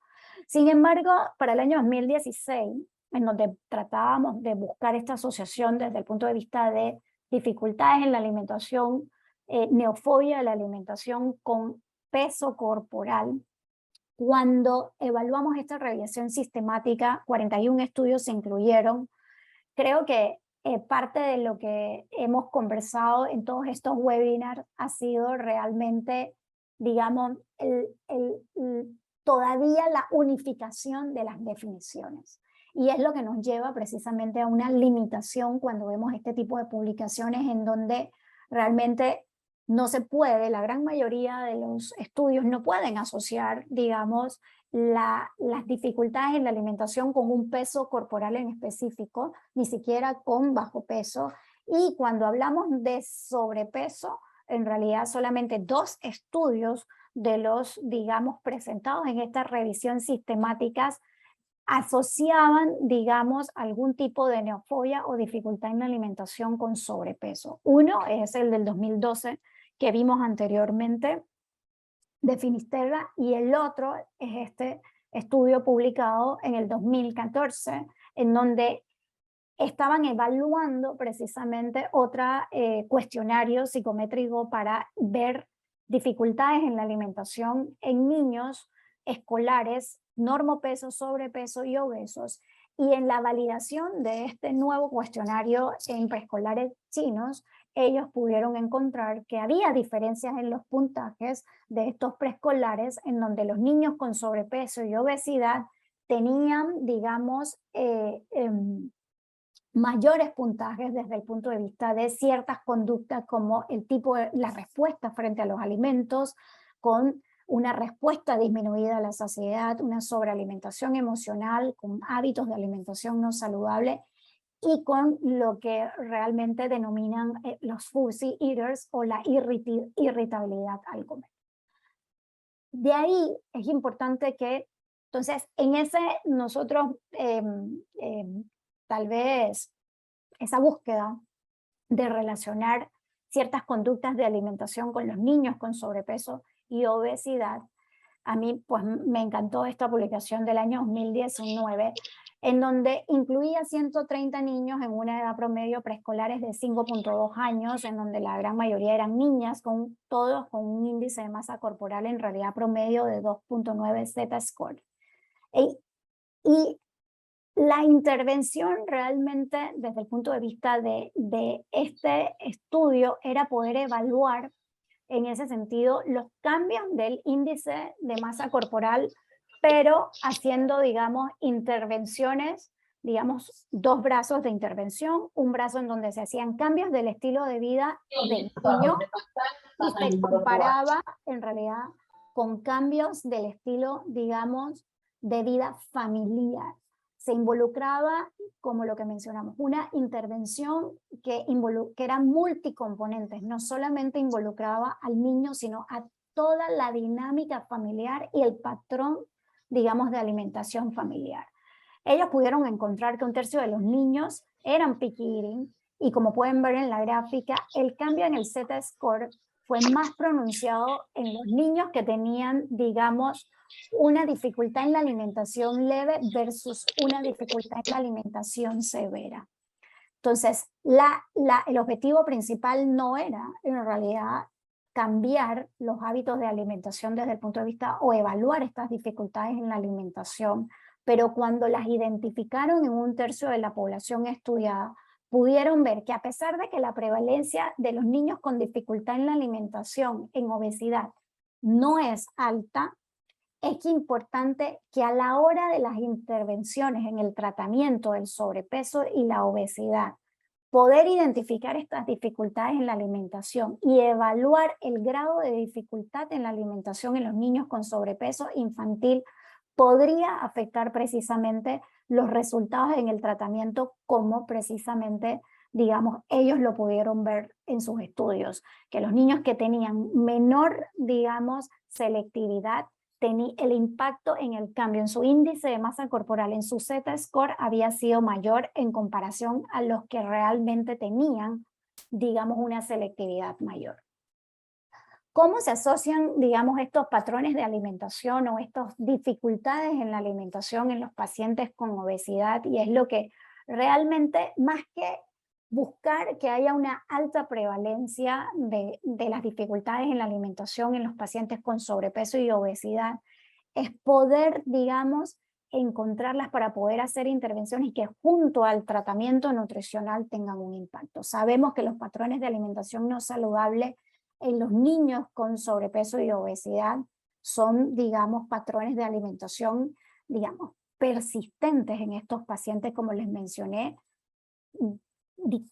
Sin embargo, para el año 2016, en donde tratábamos de buscar esta asociación desde el punto de vista de dificultades en la alimentación, neofobia de la alimentación con peso corporal, cuando evaluamos esta revisión sistemática, 41 estudios se incluyeron. Creo que parte de lo que hemos conversado en todos estos webinars ha sido realmente, digamos, todavía la unificación de las definiciones. Y es lo que nos lleva precisamente a una limitación cuando vemos este tipo de publicaciones en donde realmente no se puede, la gran mayoría de los estudios no pueden asociar, digamos, las dificultades en la alimentación con un peso corporal en específico, ni siquiera con bajo peso. Y cuando hablamos de sobrepeso, en realidad solamente 2 estudios de los, digamos, presentados en esta revisión sistemáticas asociaban, digamos, algún tipo de neofobia o dificultad en la alimentación con sobrepeso. Uno es el del 2012 que vimos anteriormente de Finisterra, y el otro es este estudio publicado en el 2014, en donde estaban evaluando precisamente otro cuestionario psicométrico para ver dificultades en la alimentación en niños escolares, normopeso, sobrepeso y obesos. Y en la validación de este nuevo cuestionario en preescolares chinos, ellos pudieron encontrar que había diferencias en los puntajes de estos preescolares, en donde los niños con sobrepeso y obesidad tenían, digamos, mayores puntajes desde el punto de vista de ciertas conductas, como el tipo de la respuesta frente a los alimentos, con una respuesta disminuida a la saciedad, una sobrealimentación emocional, con hábitos de alimentación no saludable, y con lo que realmente denominan los fussy eaters o la irritabilidad al comer. De ahí es importante que, entonces, en ese nosotros tal vez esa búsqueda de relacionar ciertas conductas de alimentación con los niños con sobrepeso y obesidad, a mí pues me encantó esta publicación del año 2019, en donde incluía 130 niños en una edad promedio preescolares de 5.2 años, en donde la gran mayoría eran niñas, todos con un índice de masa corporal en realidad promedio de 2.9 Z-score. Y la intervención realmente desde el punto de vista de este estudio era poder evaluar en ese sentido los cambios del índice de masa corporal, pero haciendo, digamos, intervenciones, digamos, 2 brazos de intervención, un brazo en donde se hacían cambios del estilo de vida del niño y se comparaba en realidad con cambios del estilo, digamos, de vida familiar. Se involucraba, como lo que mencionamos, una intervención que era multicomponentes, no solamente involucraba al niño, sino a toda la dinámica familiar y el patrón, digamos, de alimentación familiar. Ellos pudieron encontrar que 1/3 de los niños eran picky eating, y como pueden ver en la gráfica, el cambio en el Z-score fue más pronunciado en los niños que tenían, digamos, una dificultad en la alimentación leve versus una dificultad en la alimentación severa. Entonces, el objetivo principal no era, en realidad, cambiar los hábitos de alimentación desde el punto de vista o evaluar estas dificultades en la alimentación, pero cuando las identificaron en 1/3 de la población estudiada, pudieron ver que a pesar de que la prevalencia de los niños con dificultad en la alimentación, en obesidad, no es alta, es importante que a la hora de las intervenciones en el tratamiento del sobrepeso y la obesidad, poder identificar estas dificultades en la alimentación y evaluar el grado de dificultad en la alimentación en los niños con sobrepeso infantil podría afectar precisamente los resultados en el tratamiento, como precisamente, digamos, ellos lo pudieron ver en sus estudios, que los niños que tenían menor, digamos, selectividad, el impacto en el cambio en su índice de masa corporal, en su Z-score, había sido mayor en comparación a los que realmente tenían, digamos, una selectividad mayor. ¿Cómo se asocian, digamos, estos patrones de alimentación o estas dificultades en la alimentación en los pacientes con obesidad? Y es lo que realmente, más que buscar que haya una alta prevalencia de las dificultades en la alimentación en los pacientes con sobrepeso y obesidad, es poder, digamos, encontrarlas para poder hacer intervenciones y que junto al tratamiento nutricional tengan un impacto. Sabemos que los patrones de alimentación no saludable en los niños con sobrepeso y obesidad son, digamos, patrones de alimentación, digamos, persistentes en estos pacientes, como les mencioné,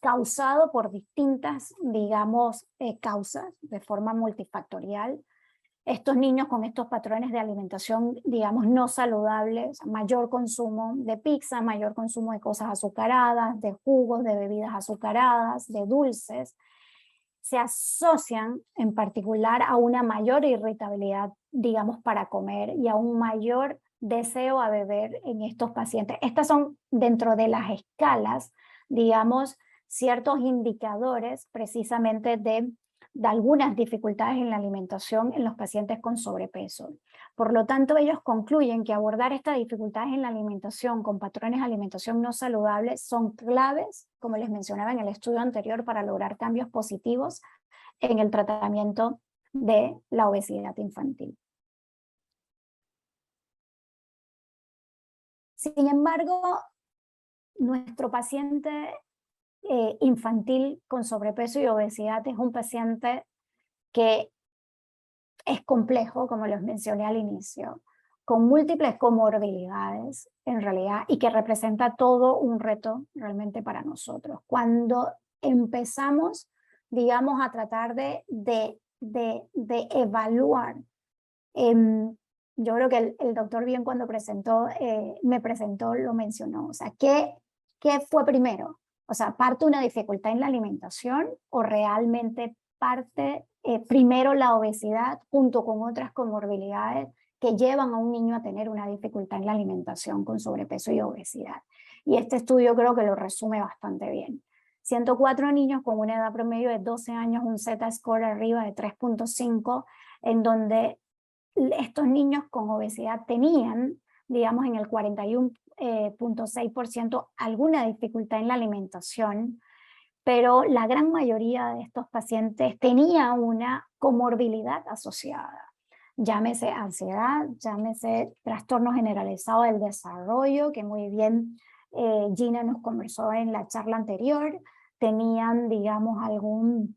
causado por distintas, digamos, causas de forma multifactorial. Estos niños con estos patrones de alimentación, digamos, no saludables, mayor consumo de pizza, mayor consumo de cosas azucaradas, de jugos, de bebidas azucaradas, de dulces, se asocian en particular a una mayor irritabilidad, digamos, para comer y a un mayor deseo a beber en estos pacientes. Estas son dentro de las escalas, digamos, ciertos indicadores precisamente de algunas dificultades en la alimentación en los pacientes con sobrepeso. Por lo tanto, ellos concluyen que abordar estas dificultades en la alimentación con patrones de alimentación no saludables son claves, como les mencionaba en el estudio anterior, para lograr cambios positivos en el tratamiento de la obesidad infantil. Sin embargo, nuestro paciente infantil con sobrepeso y obesidad es un paciente que es complejo, como les mencioné al inicio, con múltiples comorbilidades en realidad y que representa todo un reto realmente para nosotros. Cuando empezamos, digamos, a tratar de evaluar, yo creo que el doctor bien cuando me presentó lo mencionó, o sea, ¿qué fue primero? O sea, ¿parte una dificultad en la alimentación o realmente parte primero la obesidad junto con otras comorbilidades que llevan a un niño a tener una dificultad en la alimentación con sobrepeso y obesidad? Y este estudio creo que lo resume bastante bien. 104 niños con una edad promedio de 12 años, un Z-score arriba de 3.5, en donde estos niños con obesidad tenían, digamos, en el 41.6% alguna dificultad en la alimentación, pero la gran mayoría de estos pacientes tenía una comorbilidad asociada. Llámese ansiedad, llámese trastorno generalizado del desarrollo, que muy bien Gina nos conversó en la charla anterior, tenían, digamos, algún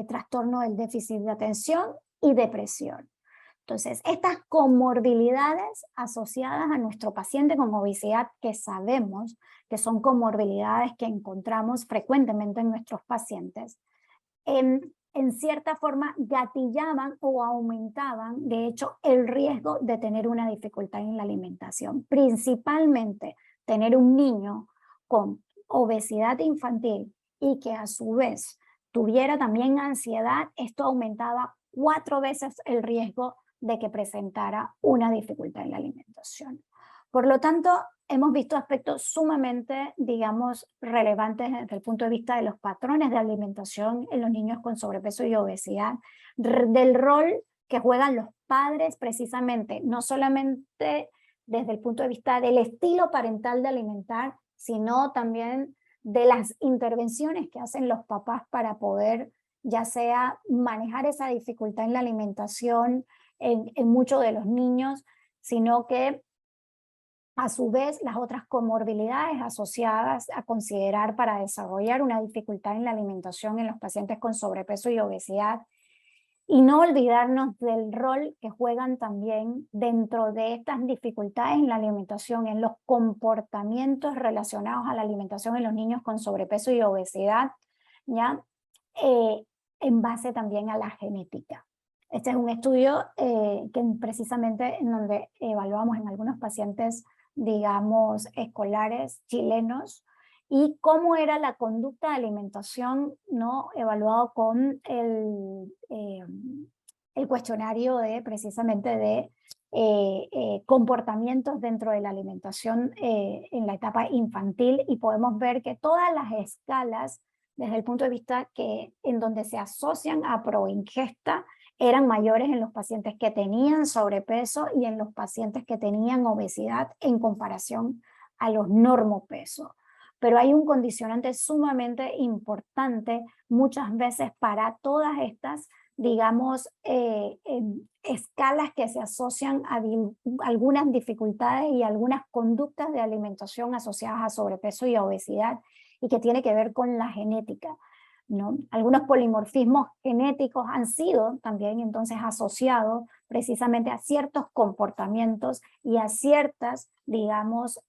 trastorno del déficit de atención y depresión. Entonces, estas comorbilidades asociadas a nuestro paciente con obesidad, que sabemos que son comorbilidades que encontramos frecuentemente en nuestros pacientes, en cierta forma gatillaban o aumentaban, de hecho, el riesgo de tener una dificultad en la alimentación. Principalmente, tener un niño con obesidad infantil y que a su vez tuviera también ansiedad, esto aumentaba 4 veces el riesgo de que presentara una dificultad en la alimentación. Por lo tanto, hemos visto aspectos sumamente, digamos, relevantes desde el punto de vista de los patrones de alimentación en los niños con sobrepeso y obesidad, del rol que juegan los padres precisamente, no solamente desde el punto de vista del estilo parental de alimentar, sino también de las intervenciones que hacen los papás para poder, ya sea manejar esa dificultad en la alimentación en muchos de los niños, sino que a su vez las otras comorbilidades asociadas a considerar para desarrollar una dificultad en la alimentación en los pacientes con sobrepeso y obesidad, Y no olvidarnos del rol que juegan también dentro de estas dificultades en la alimentación, en los comportamientos relacionados a la alimentación en los niños con sobrepeso y obesidad, ¿ya? En base también a la genética. Este es un estudio que precisamente en donde evaluamos en algunos pacientes, digamos, escolares chilenos, y cómo era la conducta de alimentación, ¿no? Evaluado con el cuestionario de precisamente de comportamientos dentro de la alimentación en la etapa infantil, y podemos ver que todas las escalas desde el punto de vista que en donde se asocian a proingesta eran mayores en los pacientes que tenían sobrepeso y en los pacientes que tenían obesidad en comparación a los normopesos. Pero hay un condicionante sumamente importante muchas veces para todas estas, digamos, escalas que se asocian a algunas dificultades y algunas conductas de alimentación asociadas a sobrepeso y a obesidad, y que tiene que ver con la genética, ¿no? Algunos polimorfismos genéticos han sido también entonces asociados precisamente a ciertos comportamientos y a ciertas, digamos,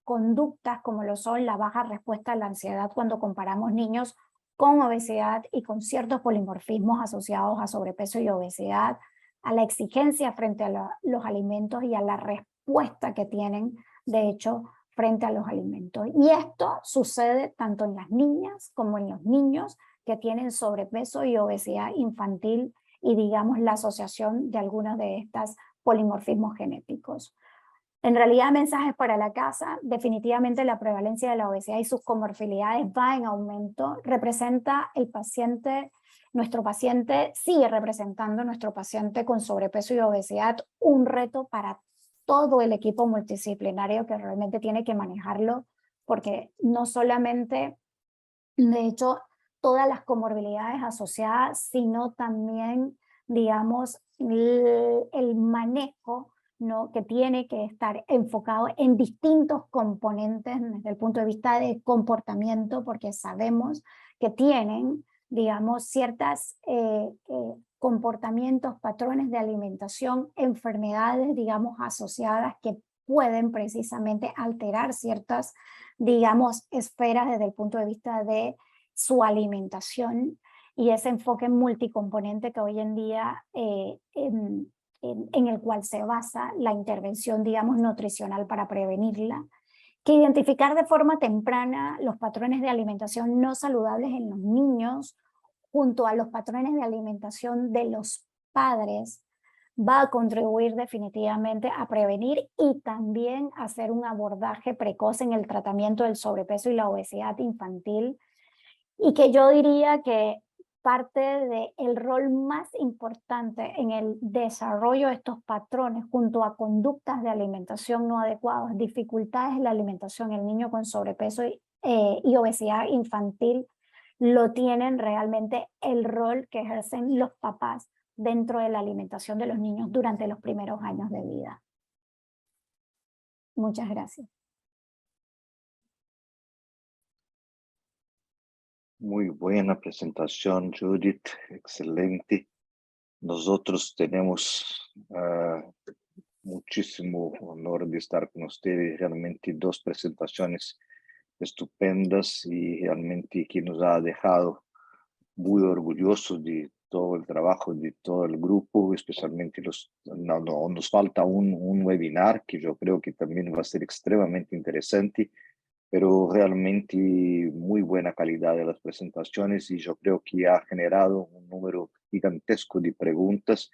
conductas como lo son la baja respuesta a la ansiedad cuando comparamos niños con obesidad y con ciertos polimorfismos asociados a sobrepeso y obesidad, a la exigencia frente a los alimentos y a la respuesta que tienen, de hecho, frente a los alimentos. Y esto sucede tanto en las niñas como en los niños que tienen sobrepeso y obesidad infantil, y digamos la asociación de algunos de estos polimorfismos genéticos. En realidad, mensajes para la casa: definitivamente la prevalencia de la obesidad y sus comorbilidades va en aumento. Representa el paciente, nuestro paciente sigue representando, nuestro paciente con sobrepeso y obesidad, un reto para todo el equipo multidisciplinario que realmente tiene que manejarlo, porque no solamente, de hecho, todas las asociadas, sino también, digamos, el manejo, ¿no? Que tiene que estar enfocado en distintos componentes desde el punto de vista de comportamiento, porque sabemos que tienen, digamos, ciertos comportamientos, patrones de alimentación, enfermedades, digamos, asociadas que pueden precisamente alterar ciertas, digamos, esferas desde el punto de vista de su alimentación, y ese enfoque multicomponente que hoy en día en el cual se basa la intervención, digamos, nutricional para prevenirla, que identificar de forma temprana los patrones de alimentación no saludables en los niños junto a los patrones de alimentación de los padres va a contribuir definitivamente a prevenir y también a hacer un abordaje precoz en el tratamiento del sobrepeso y la obesidad infantil, y que yo diría que parte del rol más importante en el desarrollo de estos patrones junto a conductas de alimentación no adecuadas, dificultades en la alimentación, el niño con sobrepeso y obesidad infantil, lo tienen realmente el rol que ejercen los papás dentro de la alimentación de los niños durante los primeros años de vida. Muchas gracias. Muy buena presentación, Judith, excelente. Nosotros tenemos muchísimo honor de estar con ustedes, realmente dos presentaciones estupendas y realmente que nos ha dejado muy orgullosos de todo el trabajo de todo el grupo, especialmente nos falta un webinar que yo creo que también va a ser extremadamente interesante, pero realmente muy buena calidad de las presentaciones, y yo creo que ha generado un número gigantesco de preguntas,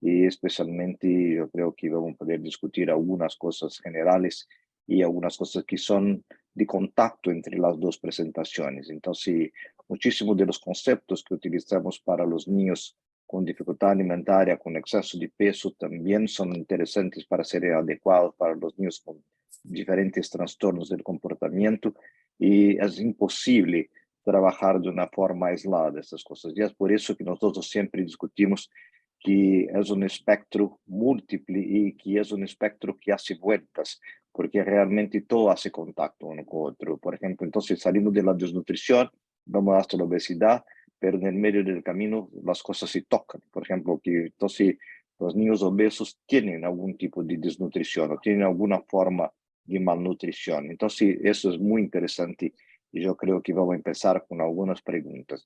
y especialmente yo creo que vamos a poder discutir algunas cosas generales y algunas cosas que son de contacto entre las dos presentaciones. Entonces, muchísimos de los conceptos que utilizamos para los niños con dificultad alimentaria, con exceso de peso, también son interesantes para ser adecuados para los niños con diferentes trastornos del comportamiento, y es imposible trabajar de una forma aislada estas cosas. Y es por eso que nosotros siempre discutimos que es un espectro múltiple y que es un espectro que hace vueltas, porque realmente todo hace contacto uno con otro. Por ejemplo, entonces salimos de la desnutrición, vamos hasta la obesidad, pero en el medio del camino las cosas se tocan. Por ejemplo, que entonces los niños obesos tienen algún tipo de desnutrición o tienen alguna forma de malnutrición. Entonces, eso es muy interesante y yo creo que vamos a empezar con algunas preguntas.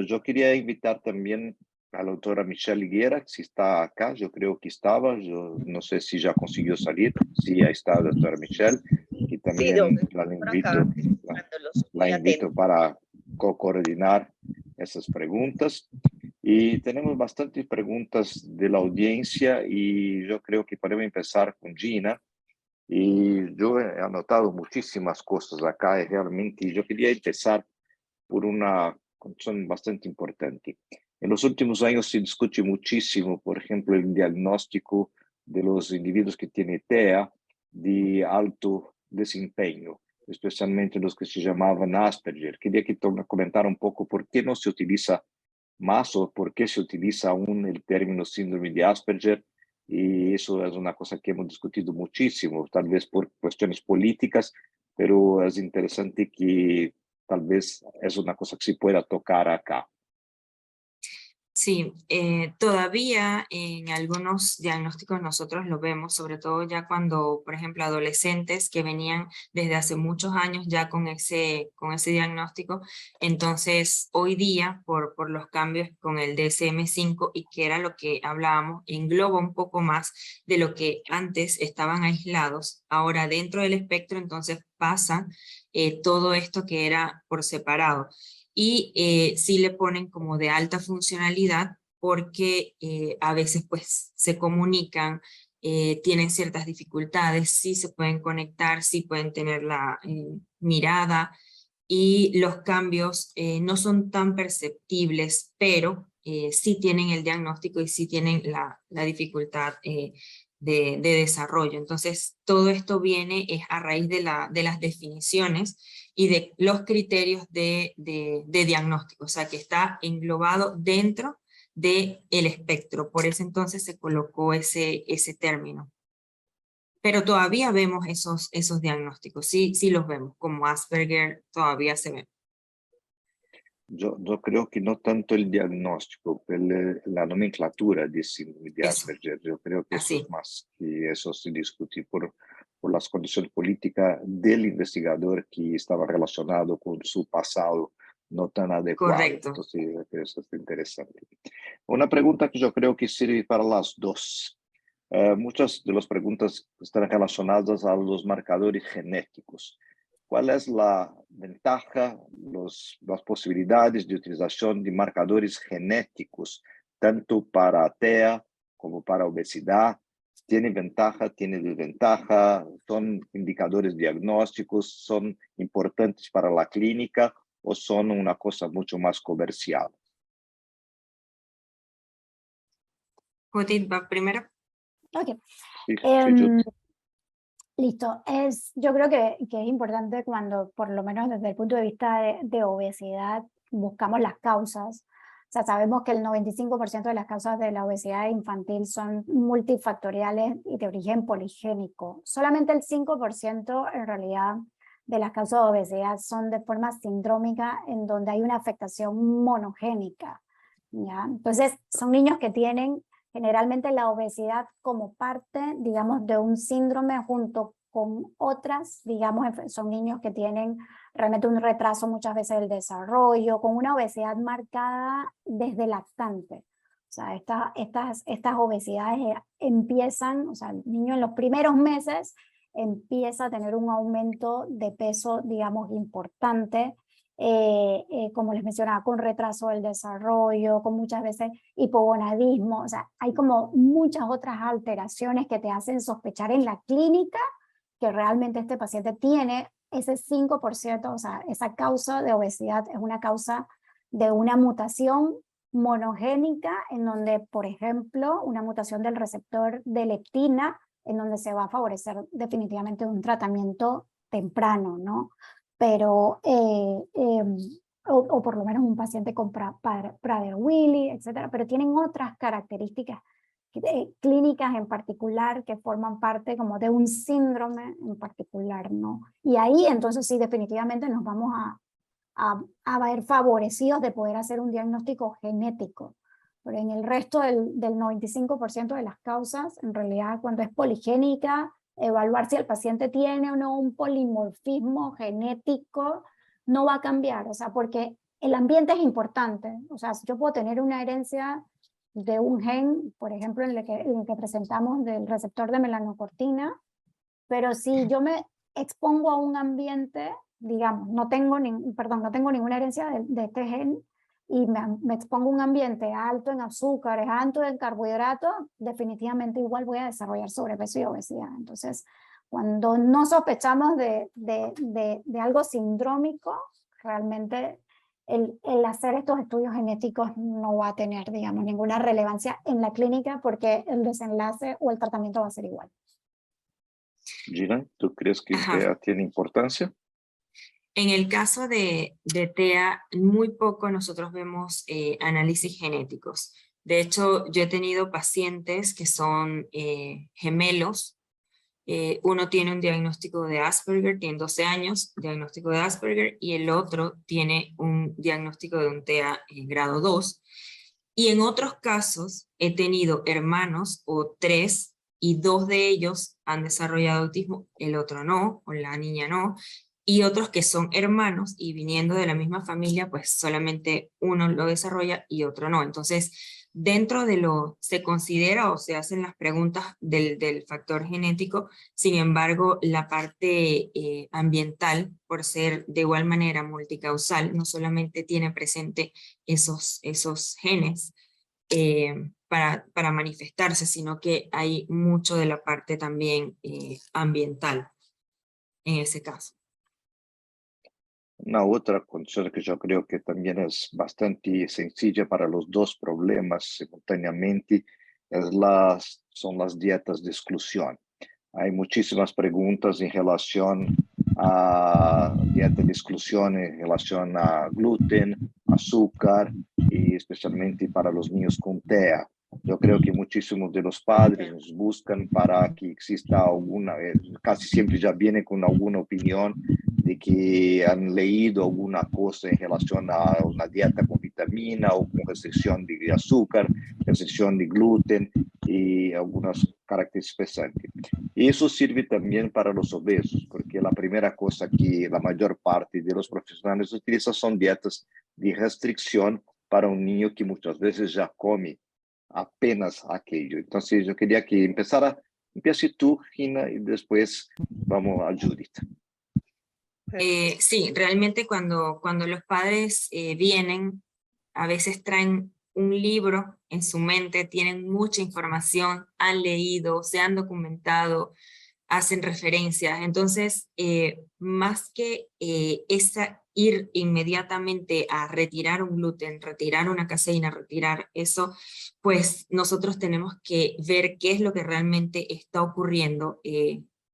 Yo quería invitar también a la doctora Michelle Higuera, si está acá, yo creo que estaba, yo no sé si ya consiguió salir. Sí, ahí está la doctora Michelle, que Sí, Doc, también la por acá, invito, esperándolos, la muy invito atento. para coordinar esas preguntas. Y tenemos bastantes preguntas de la audiencia y yo creo que podemos empezar con Gina. Y yo he anotado muchísimas cosas acá y realmente yo quería empezar por una cuestión bastante importante. En los últimos años se discute muchísimo, por ejemplo, el diagnóstico de los individuos que tienen TEA de alto desempeño, especialmente los que se llamaban Asperger. Quería que tú me comentara un poco por qué no se utiliza más o por qué se utiliza aún el término síndrome de Asperger. Y eso es una cosa que hemos discutido muchísimo, tal vez por cuestiones políticas, pero es interesante que tal vez es una cosa que se pueda tocar acá. Sí, todavía en algunos diagnósticos nosotros lo vemos, sobre todo ya cuando, por ejemplo, adolescentes que venían desde hace muchos años ya con ese diagnóstico. Entonces, hoy día, por los cambios con el DSM-5 y que era lo que hablábamos, engloba un poco más de lo que antes estaban aislados. Ahora dentro del espectro, entonces pasa todo esto que era por separado. Y sí le ponen como de alta funcionalidad porque a veces pues se comunican, tienen ciertas dificultades, sí se pueden conectar, sí pueden tener la mirada y los cambios no son tan perceptibles, pero sí tienen el diagnóstico y sí tienen la dificultad de desarrollo. Entonces, todo esto viene es a raíz de las definiciones y de los criterios de diagnóstico, o sea, que está englobado dentro del espectro. Por eso entonces se colocó ese término. Pero todavía vemos esos diagnósticos, sí los vemos, como Asperger todavía se ven. Yo creo que no tanto el diagnóstico, pero la nomenclatura de síndrome de Eso, Asperger. Yo creo que eso así. es más, que eso se discute por las condiciones políticas del investigador que estaba relacionado con su pasado no tan adecuado. Correcto. Entonces, eso es interesante. Una pregunta que yo creo que sirve para las dos. Muchas de las preguntas están relacionadas a los marcadores genéticos. ¿Cuál es la ventaja, las posibilidades de utilización de marcadores genéticos, tanto para TEA como para obesidad? ¿Tiene ventaja, tiene desventaja? ¿Son indicadores diagnósticos? ¿Son importantes para la clínica o son una cosa mucho más comercial? Judith va primero. Ok. Sí, sí, Listo. Yo creo que es importante cuando, por lo menos desde el punto de vista de obesidad, buscamos las causas. O sea, sabemos que el 95% de las causas de la obesidad infantil son multifactoriales y de origen poligénico. Solamente el 5% en realidad de las causas de obesidad son de forma sindrómica, en donde hay una afectación monogénica, ¿ya? Entonces, son niños que tienen generalmente la obesidad como parte, digamos, de un síndrome junto con otras, digamos, son niños que tienen realmente un retraso muchas veces del desarrollo, con una obesidad marcada desde lactante. O sea, estas obesidades empiezan, o sea, el niño en los primeros meses empieza a tener un aumento de peso, digamos, importante, como les mencionaba, con retraso del desarrollo, con muchas veces hipogonadismo. O sea, hay como muchas otras alteraciones que te hacen sospechar en la clínica que realmente este paciente tiene ese 5%, o sea, esa causa de obesidad es una causa de una mutación monogénica en donde, por ejemplo, una mutación del receptor de leptina, en donde se va a favorecer definitivamente un tratamiento temprano, ¿no? Pero, o por lo menos un paciente con Prader-Willi, etcétera, pero tienen otras características clínicas en particular que forman parte como de un síndrome en particular, ¿no? Y ahí entonces sí definitivamente nos vamos a a ver favorecidos de poder hacer un diagnóstico genético. Pero en el resto del 95% de las causas, en realidad cuando es poligénica, evaluar si el paciente tiene o no un polimorfismo genético no va a cambiar, o sea, porque el ambiente es importante. O sea, yo puedo tener una herencia de un gen, por ejemplo, en el que presentamos del receptor de melanocortina, pero si yo me expongo a un ambiente, digamos, no tengo ninguna herencia de este gen, y me expongo a un ambiente alto en azúcares, alto en carbohidratos, definitivamente igual voy a desarrollar sobrepeso y obesidad. Entonces, cuando no sospechamos de algo sindrómico, realmente el hacer estos estudios genéticos no va a tener, digamos, ninguna relevancia en la clínica, porque el desenlace o el tratamiento va a ser igual. Gina, ¿tú crees que TEA tiene importancia? En el caso de TEA, muy poco nosotros vemos análisis genéticos. De hecho, yo he tenido pacientes que son gemelos. Uno tiene un diagnóstico de Asperger, tiene 12 años, diagnóstico de Asperger, y el otro tiene un diagnóstico de un TEA grado 2. Y en otros casos he tenido hermanos o 3, y 2 de ellos han desarrollado autismo, el otro no, o la niña no, y otros que son hermanos y viniendo de la misma familia, pues solamente uno lo desarrolla y otro no. Entonces, dentro de se considera o se hacen las preguntas del factor genético. Sin embargo, la parte ambiental, por ser de igual manera multicausal, no solamente tiene presente esos genes para manifestarse, sino que hay mucho de la parte también ambiental en ese caso. Una otra condición que yo creo que también es bastante sencilla para los dos problemas simultáneamente son las dietas de exclusión. Hay muchísimas preguntas en relación a dieta de exclusión, en relación a gluten, azúcar, y especialmente para los niños con TEA. Yo creo que muchísimos de los padres nos buscan para que exista alguna, casi siempre ya viene con alguna opinión de que han leído alguna cosa en relación a una dieta con vitamina o con restricción de azúcar, restricción de gluten y algunas características especiales. Y eso sirve también para los obesos, porque la primera cosa que la mayor parte de los profesionales utilizan son dietas de restricción para un niño que muchas veces ya come apenas aquello. Entonces yo quería que empiece tú, Gina, y después vamos a Judith. Sí, realmente cuando los padres vienen, a veces traen un libro en su mente, tienen mucha información, han leído, se han documentado, hacen referencias. Entonces, más que ir inmediatamente a retirar un gluten, retirar una caseína, retirar eso, pues nosotros tenemos que ver qué es lo que realmente está ocurriendo.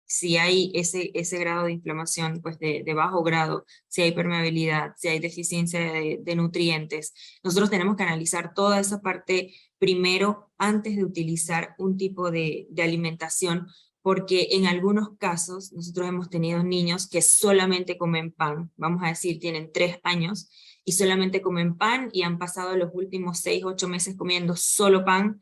Si hay ese grado de inflamación, pues de bajo grado, si hay permeabilidad, si hay deficiencia de nutrientes. Nosotros tenemos que analizar toda esa parte primero antes de utilizar un tipo de alimentación, porque en algunos casos nosotros hemos tenido niños que solamente comen pan, vamos a decir, tienen 3 años, y solamente comen pan y han pasado los últimos 6, 8 meses comiendo solo pan,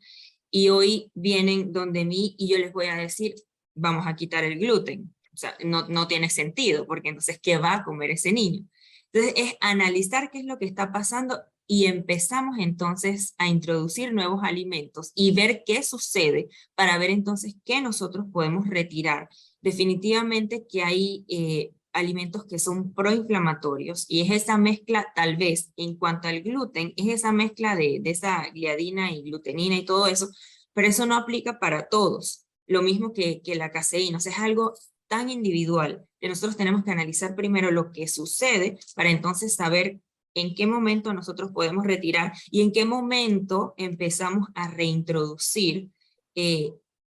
y hoy vienen donde mí y yo les voy a decir, vamos a quitar el gluten. O sea, no tiene sentido, porque entonces, ¿qué va a comer ese niño? Entonces, es analizar qué es lo que está pasando y empezamos entonces a introducir nuevos alimentos y ver qué sucede para ver entonces qué nosotros podemos retirar. Definitivamente que hay alimentos que son proinflamatorios y es esa mezcla, tal vez, en cuanto al gluten, es esa mezcla de esa gliadina y glutenina y todo eso, pero eso no aplica para todos. Lo mismo que la caseína, o sea, es algo tan individual que nosotros tenemos que analizar primero lo que sucede para entonces saber en qué momento nosotros podemos retirar y en qué momento empezamos a reintroducir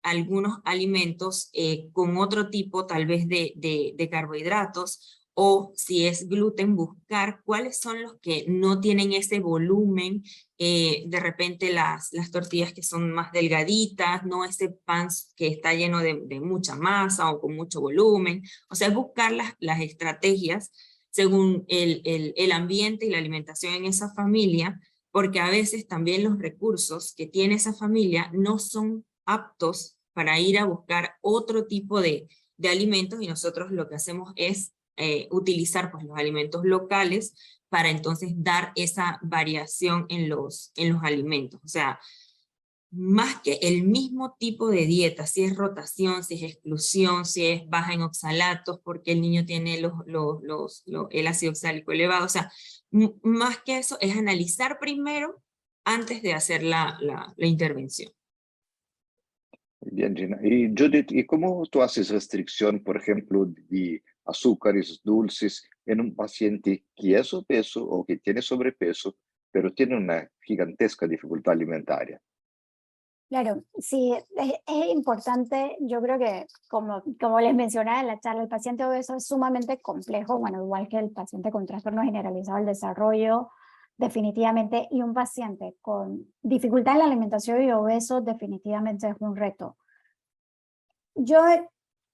algunos alimentos con otro tipo tal vez de carbohidratos, o si es gluten, buscar cuáles son los que no tienen ese volumen, de repente las tortillas que son más delgaditas, no ese pan que está lleno de mucha masa o con mucho volumen. O sea, buscar las estrategias según el ambiente y la alimentación en esa familia, porque a veces también los recursos que tiene esa familia no son aptos para ir a buscar otro tipo de alimentos, y nosotros lo que hacemos es utilizar pues, los alimentos locales para entonces dar esa variación en los alimentos. O sea, más que el mismo tipo de dieta, si es rotación, si es exclusión, si es baja en oxalatos, porque el niño tiene el ácido oxálico elevado. O sea, más que eso es analizar primero antes de hacer la intervención. Bien, Gina. Y Judith, ¿y cómo tú haces restricción, por ejemplo, de azúcares dulces en un paciente que es obeso o que tiene sobrepeso, pero tiene una gigantesca dificultad alimentaria? Claro, sí, es importante, yo creo que como les mencionaba en la charla, el paciente obeso es sumamente complejo, bueno, igual que el paciente con trastorno generalizado del desarrollo, definitivamente, y un paciente con dificultad en la alimentación y obeso definitivamente es un reto. Yo,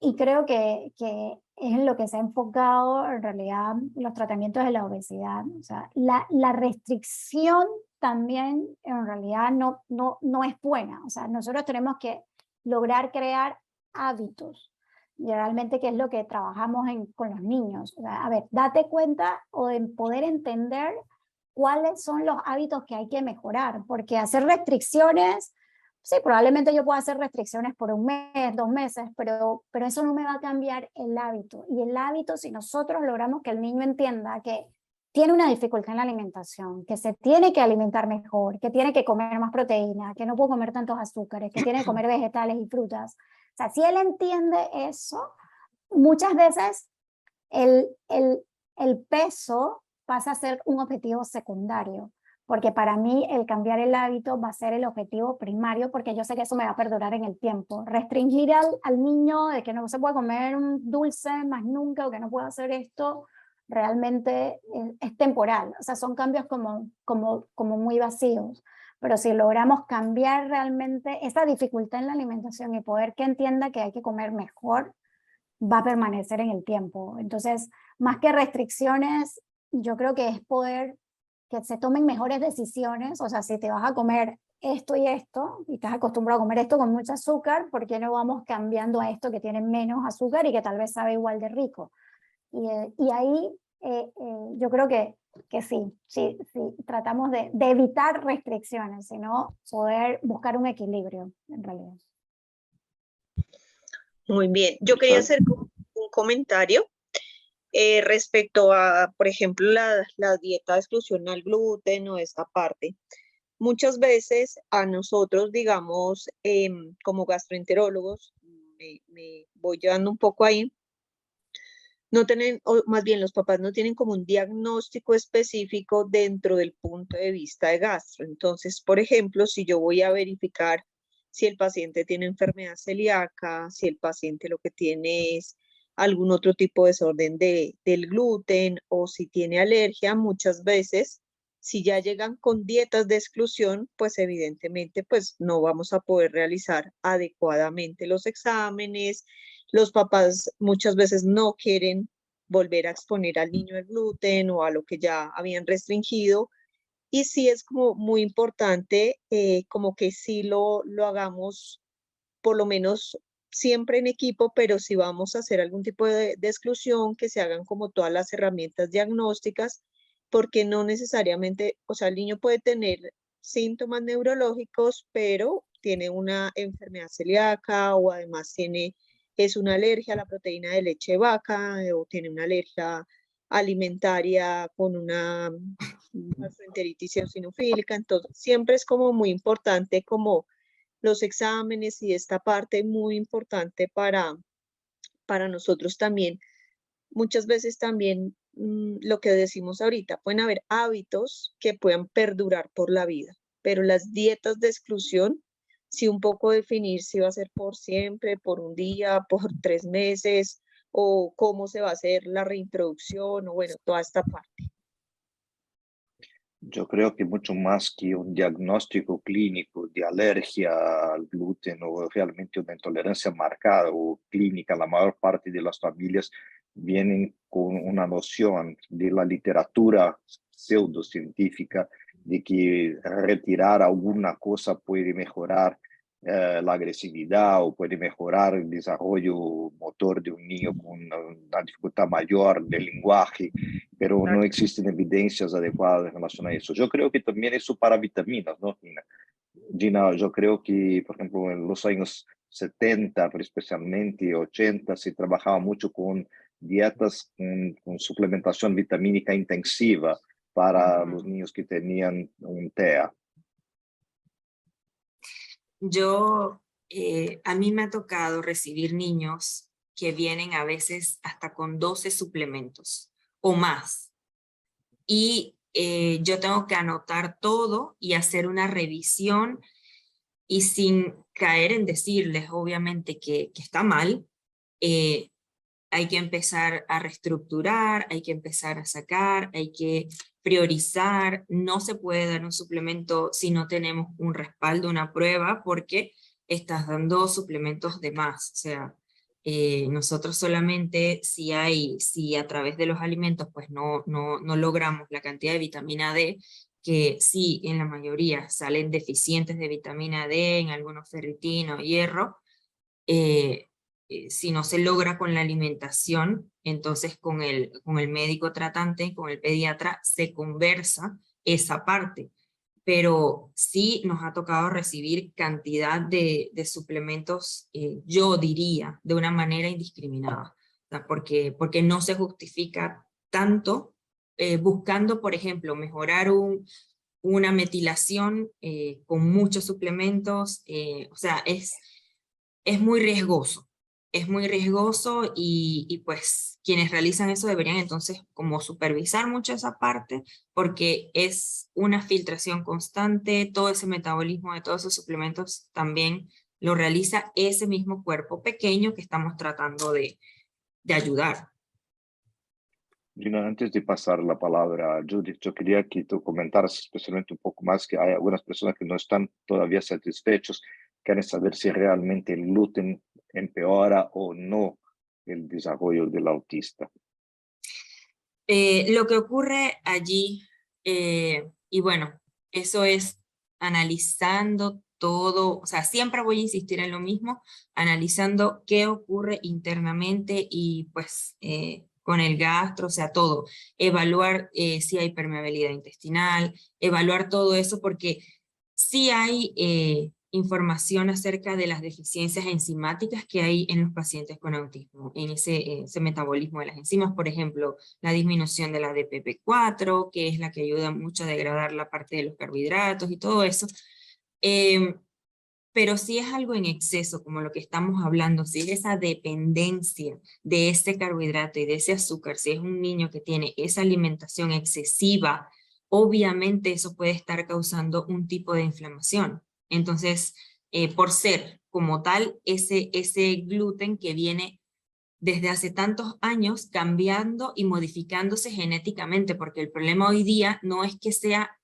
y creo que es en lo que se ha enfocado en realidad los tratamientos de la obesidad. O sea, la restricción también en realidad no es buena. O sea, nosotros tenemos que lograr crear hábitos. Y realmente qué es lo que trabajamos con los niños. O sea, a ver, date cuenta o en poder entender cuáles son los hábitos que hay que mejorar, porque hacer restricciones, sí, probablemente yo pueda hacer restricciones por un mes, 2 meses, pero eso no me va a cambiar el hábito. Y el hábito, si nosotros logramos que el niño entienda que tiene una dificultad en la alimentación, que se tiene que alimentar mejor, que tiene que comer más proteína, que no puede comer tantos azúcares, que tiene que comer vegetales y frutas. O sea, si él entiende eso, muchas veces el peso pasa a ser un objetivo secundario, porque para mí el cambiar el hábito va a ser el objetivo primario, porque yo sé que eso me va a perdurar en el tiempo. Restringir al niño de que no se puede comer un dulce más nunca o que no puede hacer esto, realmente es temporal. O sea, son cambios como muy vacíos. Pero si logramos cambiar realmente esa dificultad en la alimentación y poder que entienda que hay que comer mejor, va a permanecer en el tiempo. Entonces, más que restricciones, yo creo que es poder que se tomen mejores decisiones. O sea, si te vas a comer esto y esto, y estás acostumbrado a comer esto con mucho azúcar, ¿por qué no vamos cambiando a esto que tiene menos azúcar y que tal vez sabe igual de rico? Y ahí yo creo que sí, tratamos de evitar restricciones, sino poder buscar un equilibrio, en realidad. Muy bien, yo quería hacer un comentario respecto a, por ejemplo, la dieta de exclusión al gluten o esta parte. Muchas veces a nosotros, digamos, como gastroenterólogos, me voy llevando un poco ahí, no tienen, o más bien los papás no tienen como un diagnóstico específico dentro del punto de vista de gastro. Entonces, por ejemplo, si yo voy a verificar si el paciente tiene enfermedad celíaca, si el paciente lo que tiene es algún otro tipo de desorden del gluten o si tiene alergia, muchas veces, si ya llegan con dietas de exclusión, pues evidentemente pues no vamos a poder realizar adecuadamente los exámenes. Los papás muchas veces no quieren volver a exponer al niño al gluten o a lo que ya habían restringido. Y sí es como muy importante como que sí lo hagamos por lo menos siempre en equipo, pero si vamos a hacer algún tipo de exclusión, que se hagan como todas las herramientas diagnósticas, porque no necesariamente, o sea, el niño puede tener síntomas neurológicos, pero tiene una enfermedad celíaca o además es una alergia a la proteína de leche de vaca o tiene una alergia alimentaria con una gastroenteritis eosinofílica. Entonces, siempre es como muy importante como los exámenes y esta parte muy importante para nosotros también. Muchas veces también lo que decimos ahorita, pueden haber hábitos que puedan perdurar por la vida, pero las dietas de exclusión, sí un poco definir si va a ser por siempre, por un día, por 3 meses, o cómo se va a hacer la reintroducción, o bueno, toda esta parte. Yo creo que mucho más que un diagnóstico clínico de alergia al gluten o realmente una intolerancia marcada o clínica, la mayor parte de las familias vienen con una noción de la literatura pseudocientífica de que retirar alguna cosa puede mejorar la agresividad o puede mejorar el desarrollo motor de un niño con una dificultad mayor del lenguaje, pero no existen evidencias adecuadas en relación a eso. Yo creo que también eso para vitaminas, ¿no, Gina? Gina, yo creo que, por ejemplo, en los años 70, pero especialmente 80, se trabajaba mucho con dietas con suplementación vitamínica intensiva para los niños que tenían un TEA. A mí me ha tocado recibir niños que vienen a veces hasta con 12 suplementos o más. Y yo tengo que anotar todo y hacer una revisión y sin caer en decirles, obviamente, que está mal, hay que empezar a reestructurar, hay que empezar a sacar, hay que priorizar. No se puede dar un suplemento si no tenemos un respaldo, una prueba, porque estás dando suplementos de más. O sea, nosotros solamente si a través de los alimentos pues no logramos la cantidad de vitamina D, que sí en la mayoría salen deficientes de vitamina D, en algunos ferritino, hierro, si no se logra con la alimentación, entonces con el médico tratante, con el pediatra, se conversa esa parte. Pero sí nos ha tocado recibir cantidad de suplementos, yo diría, de una manera indiscriminada, o sea, porque no se justifica tanto, buscando, por ejemplo, mejorar una metilación con muchos suplementos, o sea, es muy riesgoso. Es muy riesgoso y pues quienes realizan eso deberían entonces como supervisar mucho esa parte, porque es una filtración constante. Todo ese metabolismo de todos esos suplementos también lo realiza ese mismo cuerpo pequeño que estamos tratando de ayudar. Gina, antes de pasar la palabra a Judith, yo quería que tú comentaras especialmente un poco más que hay algunas personas que no están todavía satisfechos, quieren saber si realmente el gluten empeora o no el desarrollo del autista. Lo que ocurre allí, y bueno, eso es analizando todo, o sea, siempre voy a insistir en lo mismo, analizando qué ocurre internamente y pues con el gastro, o sea, todo, evaluar si hay permeabilidad intestinal, evaluar todo eso, porque sí hay información acerca de las deficiencias enzimáticas que hay en los pacientes con autismo, en ese metabolismo de las enzimas, por ejemplo, la disminución de la DPP4, que es la que ayuda mucho a degradar la parte de los carbohidratos y todo eso. Pero si es algo en exceso, como lo que estamos hablando, si es esa dependencia de ese carbohidrato y de ese azúcar, si es un niño que tiene esa alimentación excesiva, obviamente eso puede estar causando un tipo de inflamación. Entonces, por ser como tal ese gluten que viene desde hace tantos años cambiando y modificándose genéticamente, porque el problema hoy día no es que sea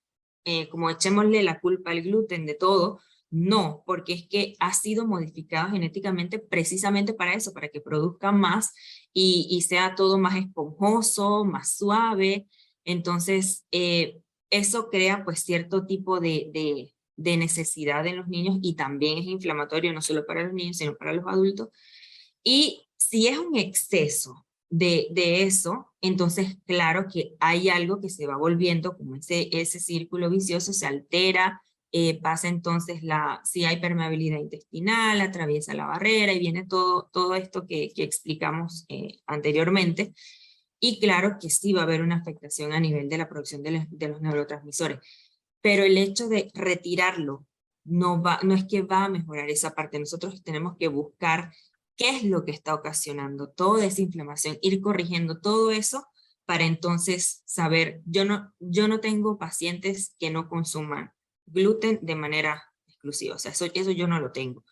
como echémosle la culpa al gluten de todo, no, porque es que ha sido modificado genéticamente precisamente para eso, para que produzca más y sea todo más esponjoso, más suave. Entonces, eso crea pues cierto tipo de necesidad en los niños y también es inflamatorio no solo para los niños, sino para los adultos. Y si es un exceso de eso, entonces claro que hay algo que se va volviendo como ese círculo vicioso, se altera, pasa entonces si hay permeabilidad intestinal, atraviesa la barrera y viene todo esto que explicamos anteriormente. Y claro que sí va a haber una afectación a nivel de la producción de los neurotransmisores. Pero el hecho de retirarlo no es que va a mejorar esa parte. Nosotros tenemos que buscar qué es lo que está ocasionando toda esa inflamación, ir corrigiendo todo eso para entonces saber, yo no tengo pacientes que no consuman gluten de manera exclusiva, o sea, eso yo no lo tengo.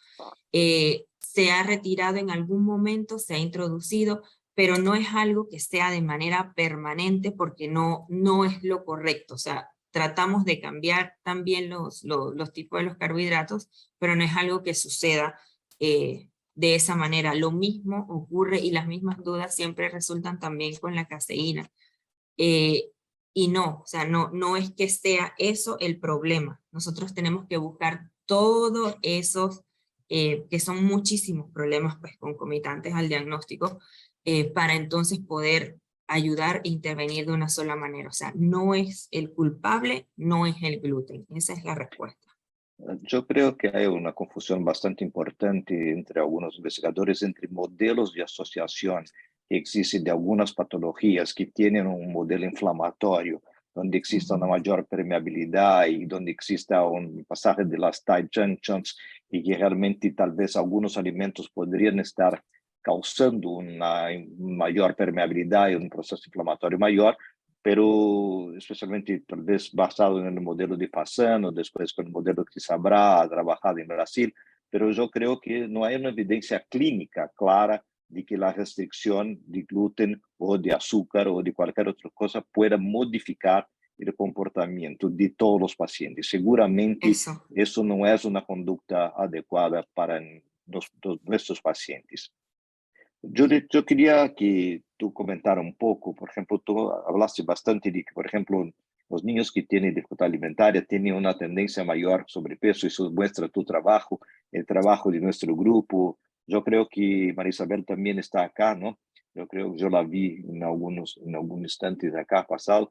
Se ha retirado en algún momento, se ha introducido, pero no es algo que sea de manera permanente porque no es lo correcto, o sea, tratamos de cambiar también los tipos de los carbohidratos, pero no es algo que suceda de esa manera. Lo mismo ocurre y las mismas dudas siempre resultan también con la caseína. Y no, o sea, no es que sea eso el problema. Nosotros tenemos que buscar todos esos, que son muchísimos problemas pues, concomitantes al diagnóstico, para entonces poder ayudar e intervenir de una sola manera. O sea, no es el culpable, no es el gluten. Esa es la respuesta. Yo creo que hay una confusión bastante importante entre algunos investigadores entre modelos de asociación que existen de algunas patologías que tienen un modelo inflamatorio, donde exista una mayor permeabilidad y donde exista un pasaje de las tight junctions y que realmente tal vez algunos alimentos podrían estar causando una mayor permeabilidad y un proceso inflamatorio mayor, pero especialmente tal vez basado en el modelo de Fasano, después con el modelo que Sabrá ha trabajado en Brasil, pero yo creo que no hay una evidencia clínica clara de que la restricción de gluten o de azúcar o de cualquier otra cosa pueda modificar el comportamiento de todos los pacientes. Seguramente eso no es una conducta adecuada para nuestros pacientes. Yo quería que tú comentara un poco, por ejemplo, tú hablaste bastante de que, por ejemplo, los niños que tienen dificultad alimentaria tienen una tendencia mayor a sobrepeso, eso muestra tu trabajo, el trabajo de nuestro grupo. Yo creo que María Isabel también está acá, ¿no? Yo creo que yo la vi en algunos instantes acá pasado.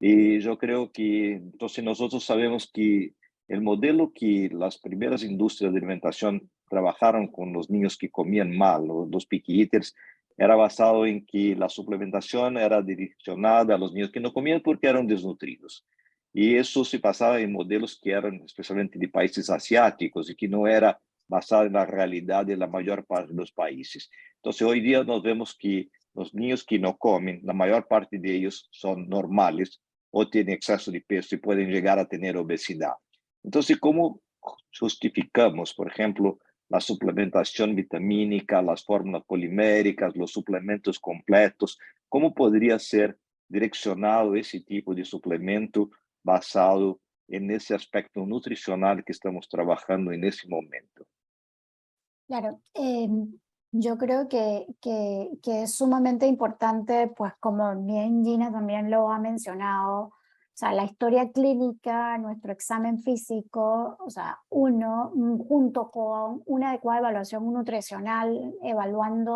Y yo creo que, entonces nosotros sabemos que el modelo que las primeras industrias de alimentación trabajaron con los niños que comían mal, los picky eaters, era basado en que la suplementación era direccionada a los niños que no comían porque eran desnutridos. Y eso se pasaba en modelos que eran especialmente de países asiáticos y que no era basado en la realidad de la mayor parte de los países. Entonces, hoy día nos vemos que los niños que no comen, la mayor parte de ellos son normales o tienen exceso de peso y pueden llegar a tener obesidad. Entonces, ¿cómo justificamos, por ejemplo, la suplementación vitamínica, las fórmulas poliméricas, los suplementos completos? ¿Cómo podría ser direccionado ese tipo de suplemento basado en ese aspecto nutricional que estamos trabajando en ese momento? Claro, yo creo que es sumamente importante, pues como bien Gina también lo ha mencionado, o sea, la historia clínica, nuestro examen físico, o sea, junto con una adecuada evaluación nutricional,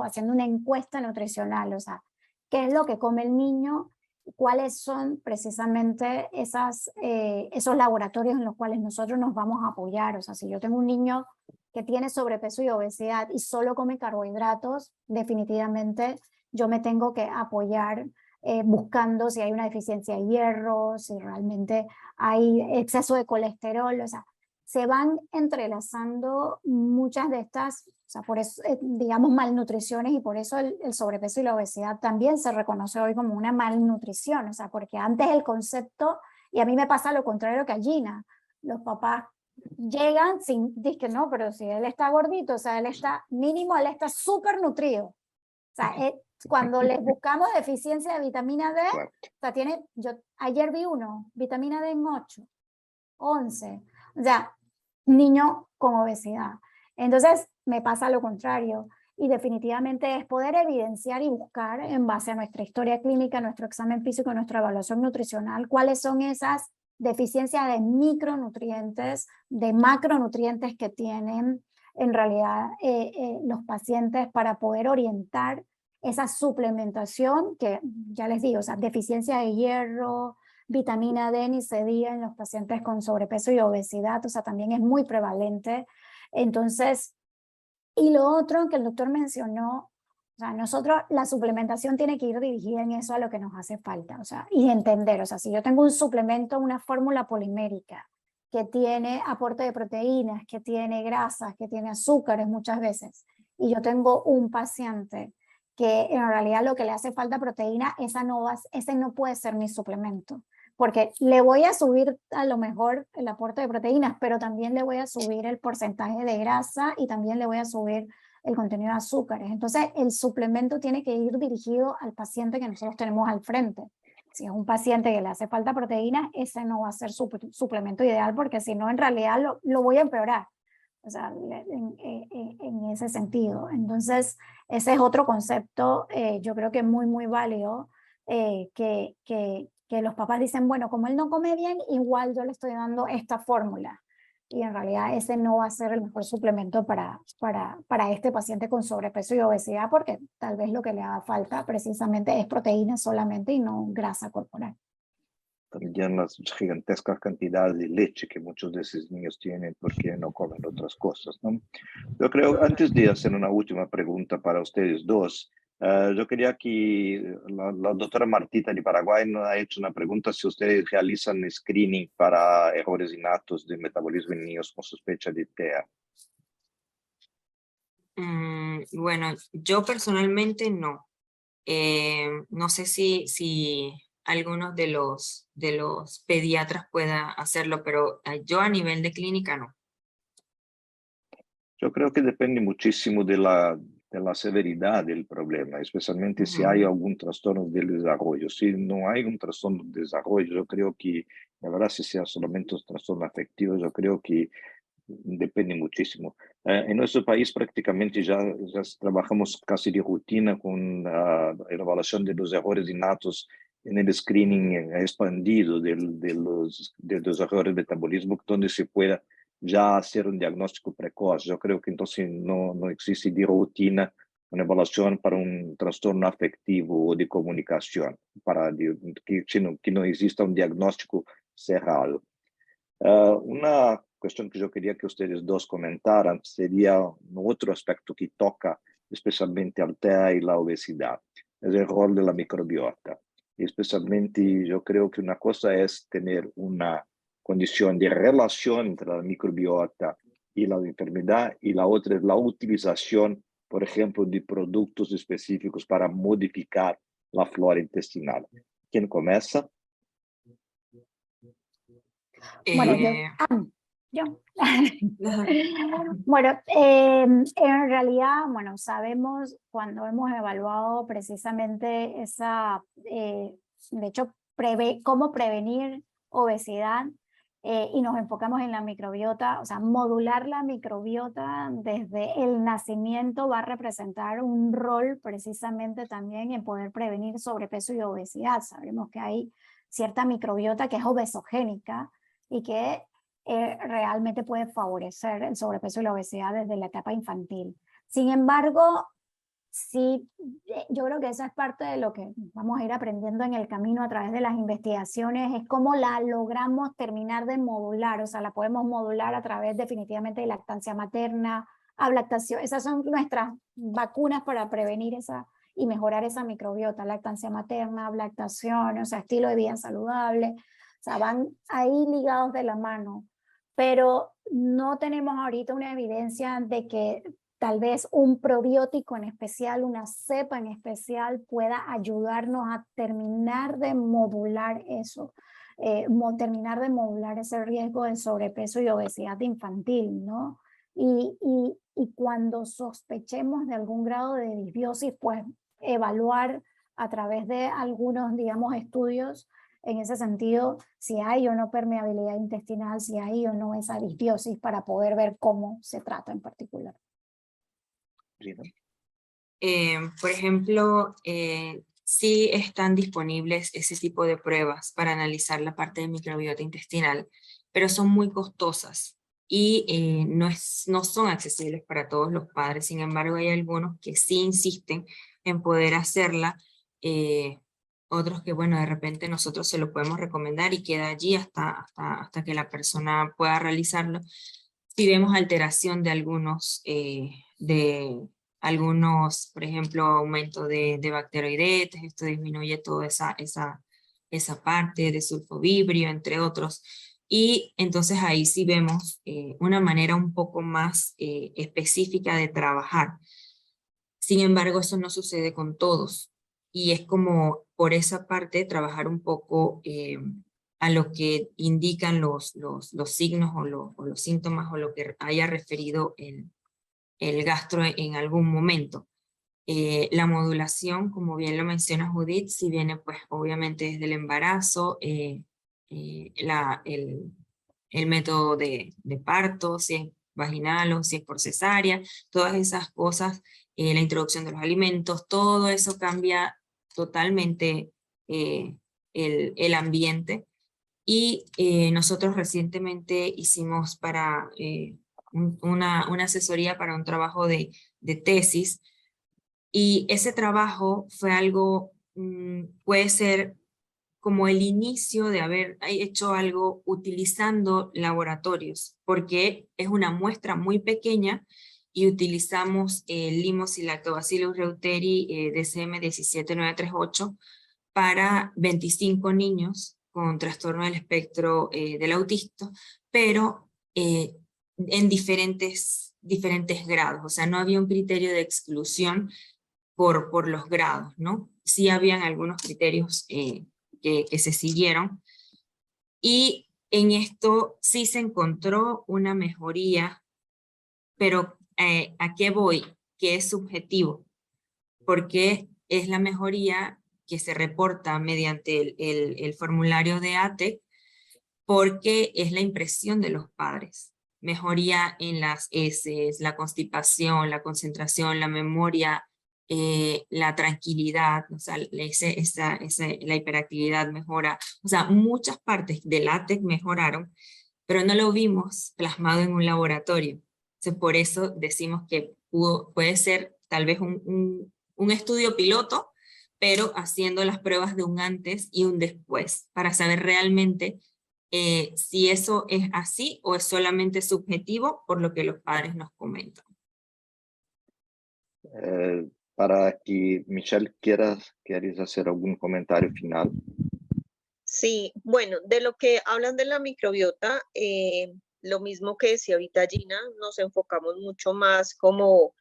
haciendo una encuesta nutricional, o sea, qué es lo que come el niño, cuáles son precisamente esos laboratorios en los cuales nosotros nos vamos a apoyar. O sea, si yo tengo un niño que tiene sobrepeso y obesidad y solo come carbohidratos, definitivamente yo me tengo que apoyar buscando si hay una deficiencia de hierro, si realmente hay exceso de colesterol. O sea, se van entrelazando muchas de estas, o sea, por eso, digamos, malnutriciones, y por eso el sobrepeso y la obesidad también se reconoce hoy como una malnutrición. O sea, porque antes el concepto, y a mí me pasa lo contrario que a Gina, los papás llegan sin, dicen, no, pero si él está gordito, o sea, él está él está súper nutrido. O sea, cuando les buscamos deficiencia de vitamina D, Claro. o sea, yo ayer vi vitamina D en 8, 11, o sea, niño con obesidad. Entonces, me pasa lo contrario. Y definitivamente es poder evidenciar y buscar en base a nuestra historia clínica, nuestro examen físico, nuestra evaluación nutricional, cuáles son esas deficiencias de micronutrientes, de macronutrientes que tienen en realidad los pacientes para poder orientar esa suplementación que ya les digo, o sea, deficiencia de hierro, vitamina D ni C en los pacientes con sobrepeso y obesidad, o sea, también es muy prevalente. Entonces, y lo otro que el doctor mencionó, o sea, nosotros, la suplementación tiene que ir dirigida en eso a lo que nos hace falta, o sea, y entender, o sea, si yo tengo un suplemento, una fórmula polimérica que tiene aporte de proteínas, que tiene grasas, que tiene azúcares muchas veces, y yo tengo un paciente que en realidad lo que le hace falta proteína, ese no puede ser mi suplemento, porque le voy a subir a lo mejor el aporte de proteínas, pero también le voy a subir el porcentaje de grasa y también le voy a subir el contenido de azúcares. Entonces, el suplemento tiene que ir dirigido al paciente que nosotros tenemos al frente. Si es un paciente que le hace falta proteínas, ese no va a ser su suplemento ideal, porque si no, en realidad lo voy a empeorar. O sea, en ese sentido. Entonces, ese es otro concepto, yo creo que muy, muy válido, que los papás dicen, bueno, como él no come bien, igual yo le estoy dando esta fórmula. Y en realidad ese no va a ser el mejor suplemento para este paciente con sobrepeso y obesidad, porque tal vez lo que le haga falta precisamente es proteína solamente y no grasa corporal. También las gigantescas cantidades de leche que muchos de esos niños tienen porque no comen otras cosas, ¿no? Yo creo, antes de hacer una última pregunta para ustedes dos, yo quería que la doctora Martita de Paraguay nos ha hecho una pregunta si ustedes realizan screening para errores innatos de metabolismo en niños con sospecha de TEA. Bueno, yo personalmente no. No sé si algunos de los pediatras puedan hacerlo, pero yo a nivel de clínica no. Yo creo que depende muchísimo de la severidad del problema, especialmente si hay algún trastorno del desarrollo. Si no hay un trastorno del desarrollo, yo creo que, la verdad, si sea solamente un trastorno afectivo, yo creo que depende muchísimo. En nuestro país prácticamente ya trabajamos casi de rutina con la evaluación de los errores innatos en el screening expandido de los errores de metabolismo, donde se pueda ya hacer un diagnóstico precoz. Yo creo que entonces no existe de rutina una evaluación para un trastorno afectivo o de comunicación, que no exista un diagnóstico cerrado. Una cuestión que yo quería que ustedes dos comentaran sería otro aspecto que toca especialmente al TEA y la obesidad, es el rol de la microbiota. Especialmente yo creo que una cosa es tener una condición de relación entre la microbiota y la enfermedad y la otra es la utilización, por ejemplo, de productos específicos para modificar la flora intestinal. ¿Quién comienza? Bueno, yo. Bueno, en realidad, bueno, sabemos cuando hemos evaluado precisamente esa, de hecho, cómo prevenir obesidad y nos enfocamos en la microbiota, o sea, modular la microbiota desde el nacimiento va a representar un rol precisamente también en poder prevenir sobrepeso y obesidad. Sabemos que hay cierta microbiota que es obesogénica y que realmente puede favorecer el sobrepeso y la obesidad desde la etapa infantil. Sin embargo, sí, yo creo que eso es parte de lo que vamos a ir aprendiendo en el camino a través de las investigaciones, es cómo la logramos terminar de modular, o sea, la podemos modular a través definitivamente de lactancia materna, ablactación, esas son nuestras vacunas para prevenir esa y mejorar esa microbiota, lactancia materna, ablactación, o sea, estilo de vida saludable, o sea, van ahí ligados de la mano, pero no tenemos ahorita una evidencia de que tal vez un probiótico en especial, una cepa en especial pueda ayudarnos a terminar de modular eso, terminar de modular ese riesgo de sobrepeso y obesidad infantil, ¿no? Y cuando sospechemos de algún grado de disbiosis, pues evaluar a través de algunos, digamos, estudios en ese sentido, si hay o no permeabilidad intestinal, si hay o no esa disbiosis para poder ver cómo se trata en particular. Por ejemplo, sí están disponibles ese tipo de pruebas para analizar la parte de microbiota intestinal, pero son muy costosas y no son accesibles para todos los padres. Sin embargo, hay algunos que sí insisten en poder hacerla, otros que, bueno, de repente nosotros se lo podemos recomendar y queda allí hasta que la persona pueda realizarlo. Si vemos alteración de algunos, por ejemplo, aumento de bacteroidetes, esto disminuye toda esa parte de sulfovibrio, entre otros. Y entonces ahí sí vemos una manera un poco más específica de trabajar. Sin embargo, eso no sucede con todos. Y es como por esa parte trabajar un poco a lo que indican los signos o los síntomas o lo que haya referido el gastro en algún momento. La modulación, como bien lo menciona Judith, si viene pues obviamente desde el embarazo, el método de parto, si vaginal o si es por cesárea, todas esas cosas, la introducción de los alimentos, todo eso cambia totalmente el ambiente. Y nosotros recientemente hicimos para una asesoría para un trabajo de tesis, y ese trabajo fue algo, puede ser como el inicio de haber hecho algo utilizando laboratorios, porque es una muestra muy pequeña y utilizamos el Lactobacillus reuteri DCM 17938 para 25 niños con trastorno del espectro del autista, pero en diferentes grados, o sea, no había un criterio de exclusión por los grados, ¿no? Sí habían algunos criterios que se siguieron, y en esto sí se encontró una mejoría, pero ¿a qué voy? Que es subjetivo, porque es la mejoría que se reporta mediante el formulario de ATEC, porque es la impresión de los padres. Mejoría en las heces, la constipación, la concentración, la memoria, la tranquilidad, o sea, la hiperactividad mejora. O sea, muchas partes del ATEC mejoraron, pero no lo vimos plasmado en un laboratorio. Entonces, por eso decimos que puede ser tal vez un estudio piloto, pero haciendo las pruebas de un antes y un después, para saber realmente si eso es así o es solamente subjetivo por lo que los padres nos comentan. Para que Michelle quieres hacer algún comentario final. Sí, bueno, de lo que hablan de la microbiota, lo mismo que decía ahorita Gina, nos enfocamos mucho más como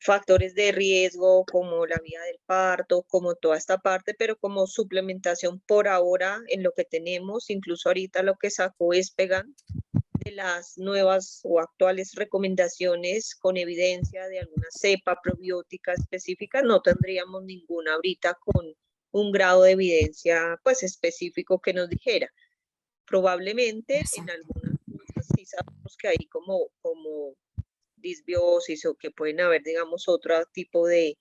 factores de riesgo, como la vía del parto, como toda esta parte, pero como suplementación por ahora en lo que tenemos, incluso ahorita lo que sacó Espegan de las nuevas o actuales recomendaciones con evidencia de alguna cepa probiótica específica, no tendríamos ninguna ahorita con un grado de evidencia pues específico que nos dijera. Probablemente en algunas cosas sí sabemos que hay como disbiosis o que pueden haber, digamos, otro tipo de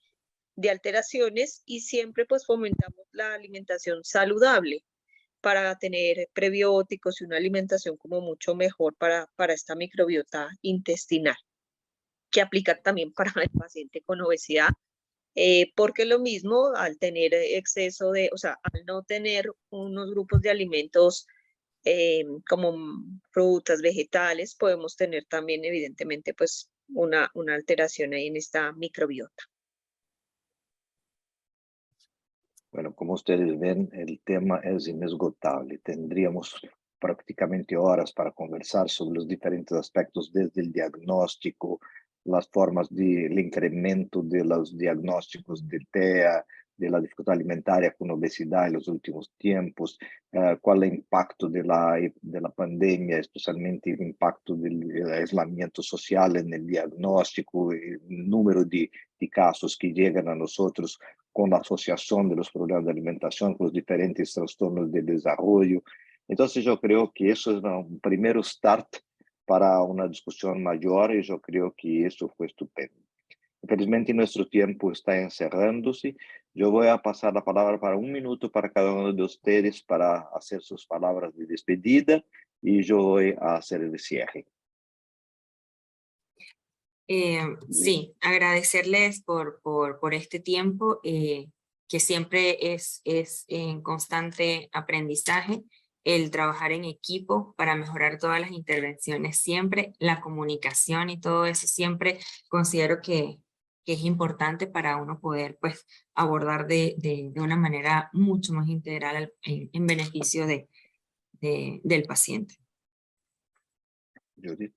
alteraciones, y siempre pues fomentamos la alimentación saludable para tener prebióticos y una alimentación como mucho mejor para esta microbiota intestinal, que aplica también para el paciente con obesidad, porque lo mismo al tener exceso de, o sea, al no tener unos grupos de alimentos como frutas, vegetales, podemos tener también evidentemente pues una alteración ahí en esta microbiota. Bueno, como ustedes ven, el tema es inesgotable. Tendríamos prácticamente horas para conversar sobre los diferentes aspectos, desde el diagnóstico, las formas del incremento de los diagnósticos de TEA, de la dificultad alimentaria con obesidad en los últimos tiempos, cuál es el impacto de la pandemia, especialmente el impacto del aislamiento social en el diagnóstico, el número de casos que llegan a nosotros con la asociación de los problemas de alimentación con los diferentes trastornos de desarrollo. Entonces yo creo que eso es un primer start para una discusión mayor, y yo creo que eso fue estupendo. Infelizmente nuestro tiempo está encerrándose. Yo voy a pasar la palabra para 1 minuto para cada uno de ustedes para hacer sus palabras de despedida, y yo voy a hacer el cierre. Sí, agradecerles por este tiempo, que siempre es en constante aprendizaje, el trabajar en equipo para mejorar todas las intervenciones, siempre la comunicación y todo eso, siempre considero que es importante para uno poder pues abordar de una manera mucho más integral en beneficio del paciente. Judith.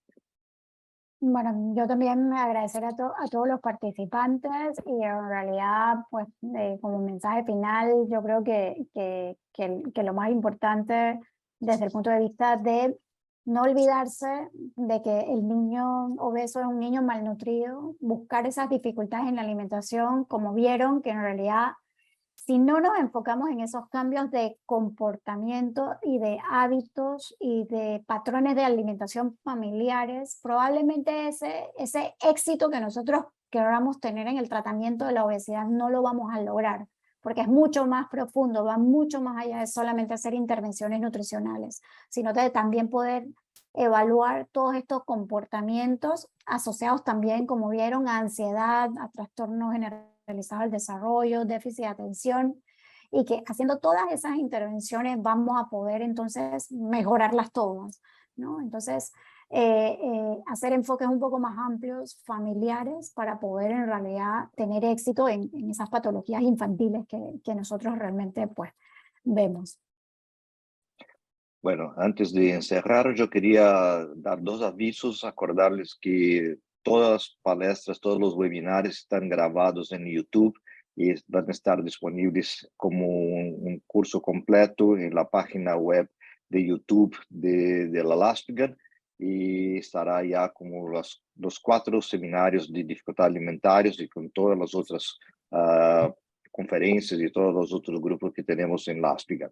Bueno, yo también agradecer a todos los participantes, y en realidad, pues como mensaje final, yo creo que lo más importante desde el punto de vista de no olvidarse de que el niño obeso es un niño malnutrido, buscar esas dificultades en la alimentación, como vieron que en realidad si no nos enfocamos en esos cambios de comportamiento y de hábitos y de patrones de alimentación familiares, probablemente ese éxito que nosotros queramos tener en el tratamiento de la obesidad no lo vamos a lograr, porque es mucho más profundo, va mucho más allá de solamente hacer intervenciones nutricionales, sino de también poder evaluar todos estos comportamientos asociados también, como vieron, a ansiedad, a trastornos generalizados del desarrollo, déficit de atención, y que haciendo todas esas intervenciones vamos a poder entonces mejorarlas todas, ¿no? Entonces, hacer enfoques un poco más amplios, familiares, para poder en realidad tener éxito en esas patologías infantiles que nosotros realmente pues vemos. Bueno, antes de encerrar, yo quería dar dos avisos, acordarles que todas las palestras, todos los webinars están grabados en YouTube y van a estar disponibles como un curso completo en la página web de YouTube de la Laspigan, y estará ya como los 4 seminarios de dificultad alimentarios y con todas las otras conferencias y todos los otros grupos que tenemos en Laspigan.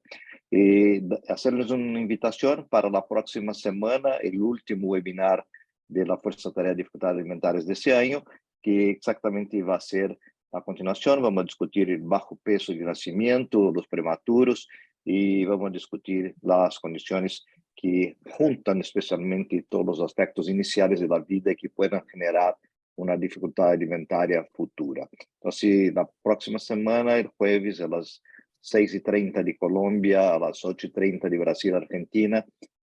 Y hacerles una invitación para la próxima semana, el último webinar de la Fuerza Tarea de Dificultades Alimentarias de este año, que exactamente va a ser a continuación. Vamos a discutir el bajo peso de nacimiento, los prematuros, y vamos a discutir las condiciones que juntan especialmente todos los aspectos iniciales de la vida y que puedan generar una dificultad alimentaria futura. Entonces, la próxima semana, el jueves, a las 6:30 de Colombia, a las 8:30 de Brasil, Argentina,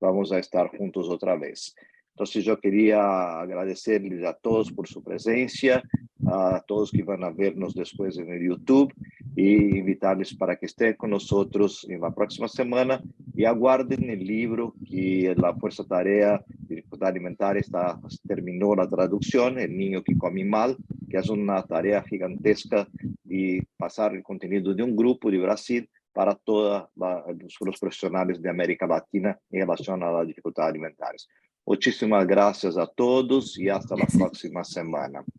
vamos a estar juntos otra vez. Entonces, yo quería agradecerles a todos por su presencia, a todos que van a vernos después en el YouTube, y invitarles para que estén con nosotros en la próxima semana y aguarden el libro que la Fuerza Tarea de Dificultad Alimentaria terminó la traducción, El niño que come mal, que es una tarea gigantesca de pasar el contenido de un grupo de Brasil para todos los profesionales de América Latina en relación a las dificultades alimentarias. Muchísimas gracias a todos y hasta la próxima semana.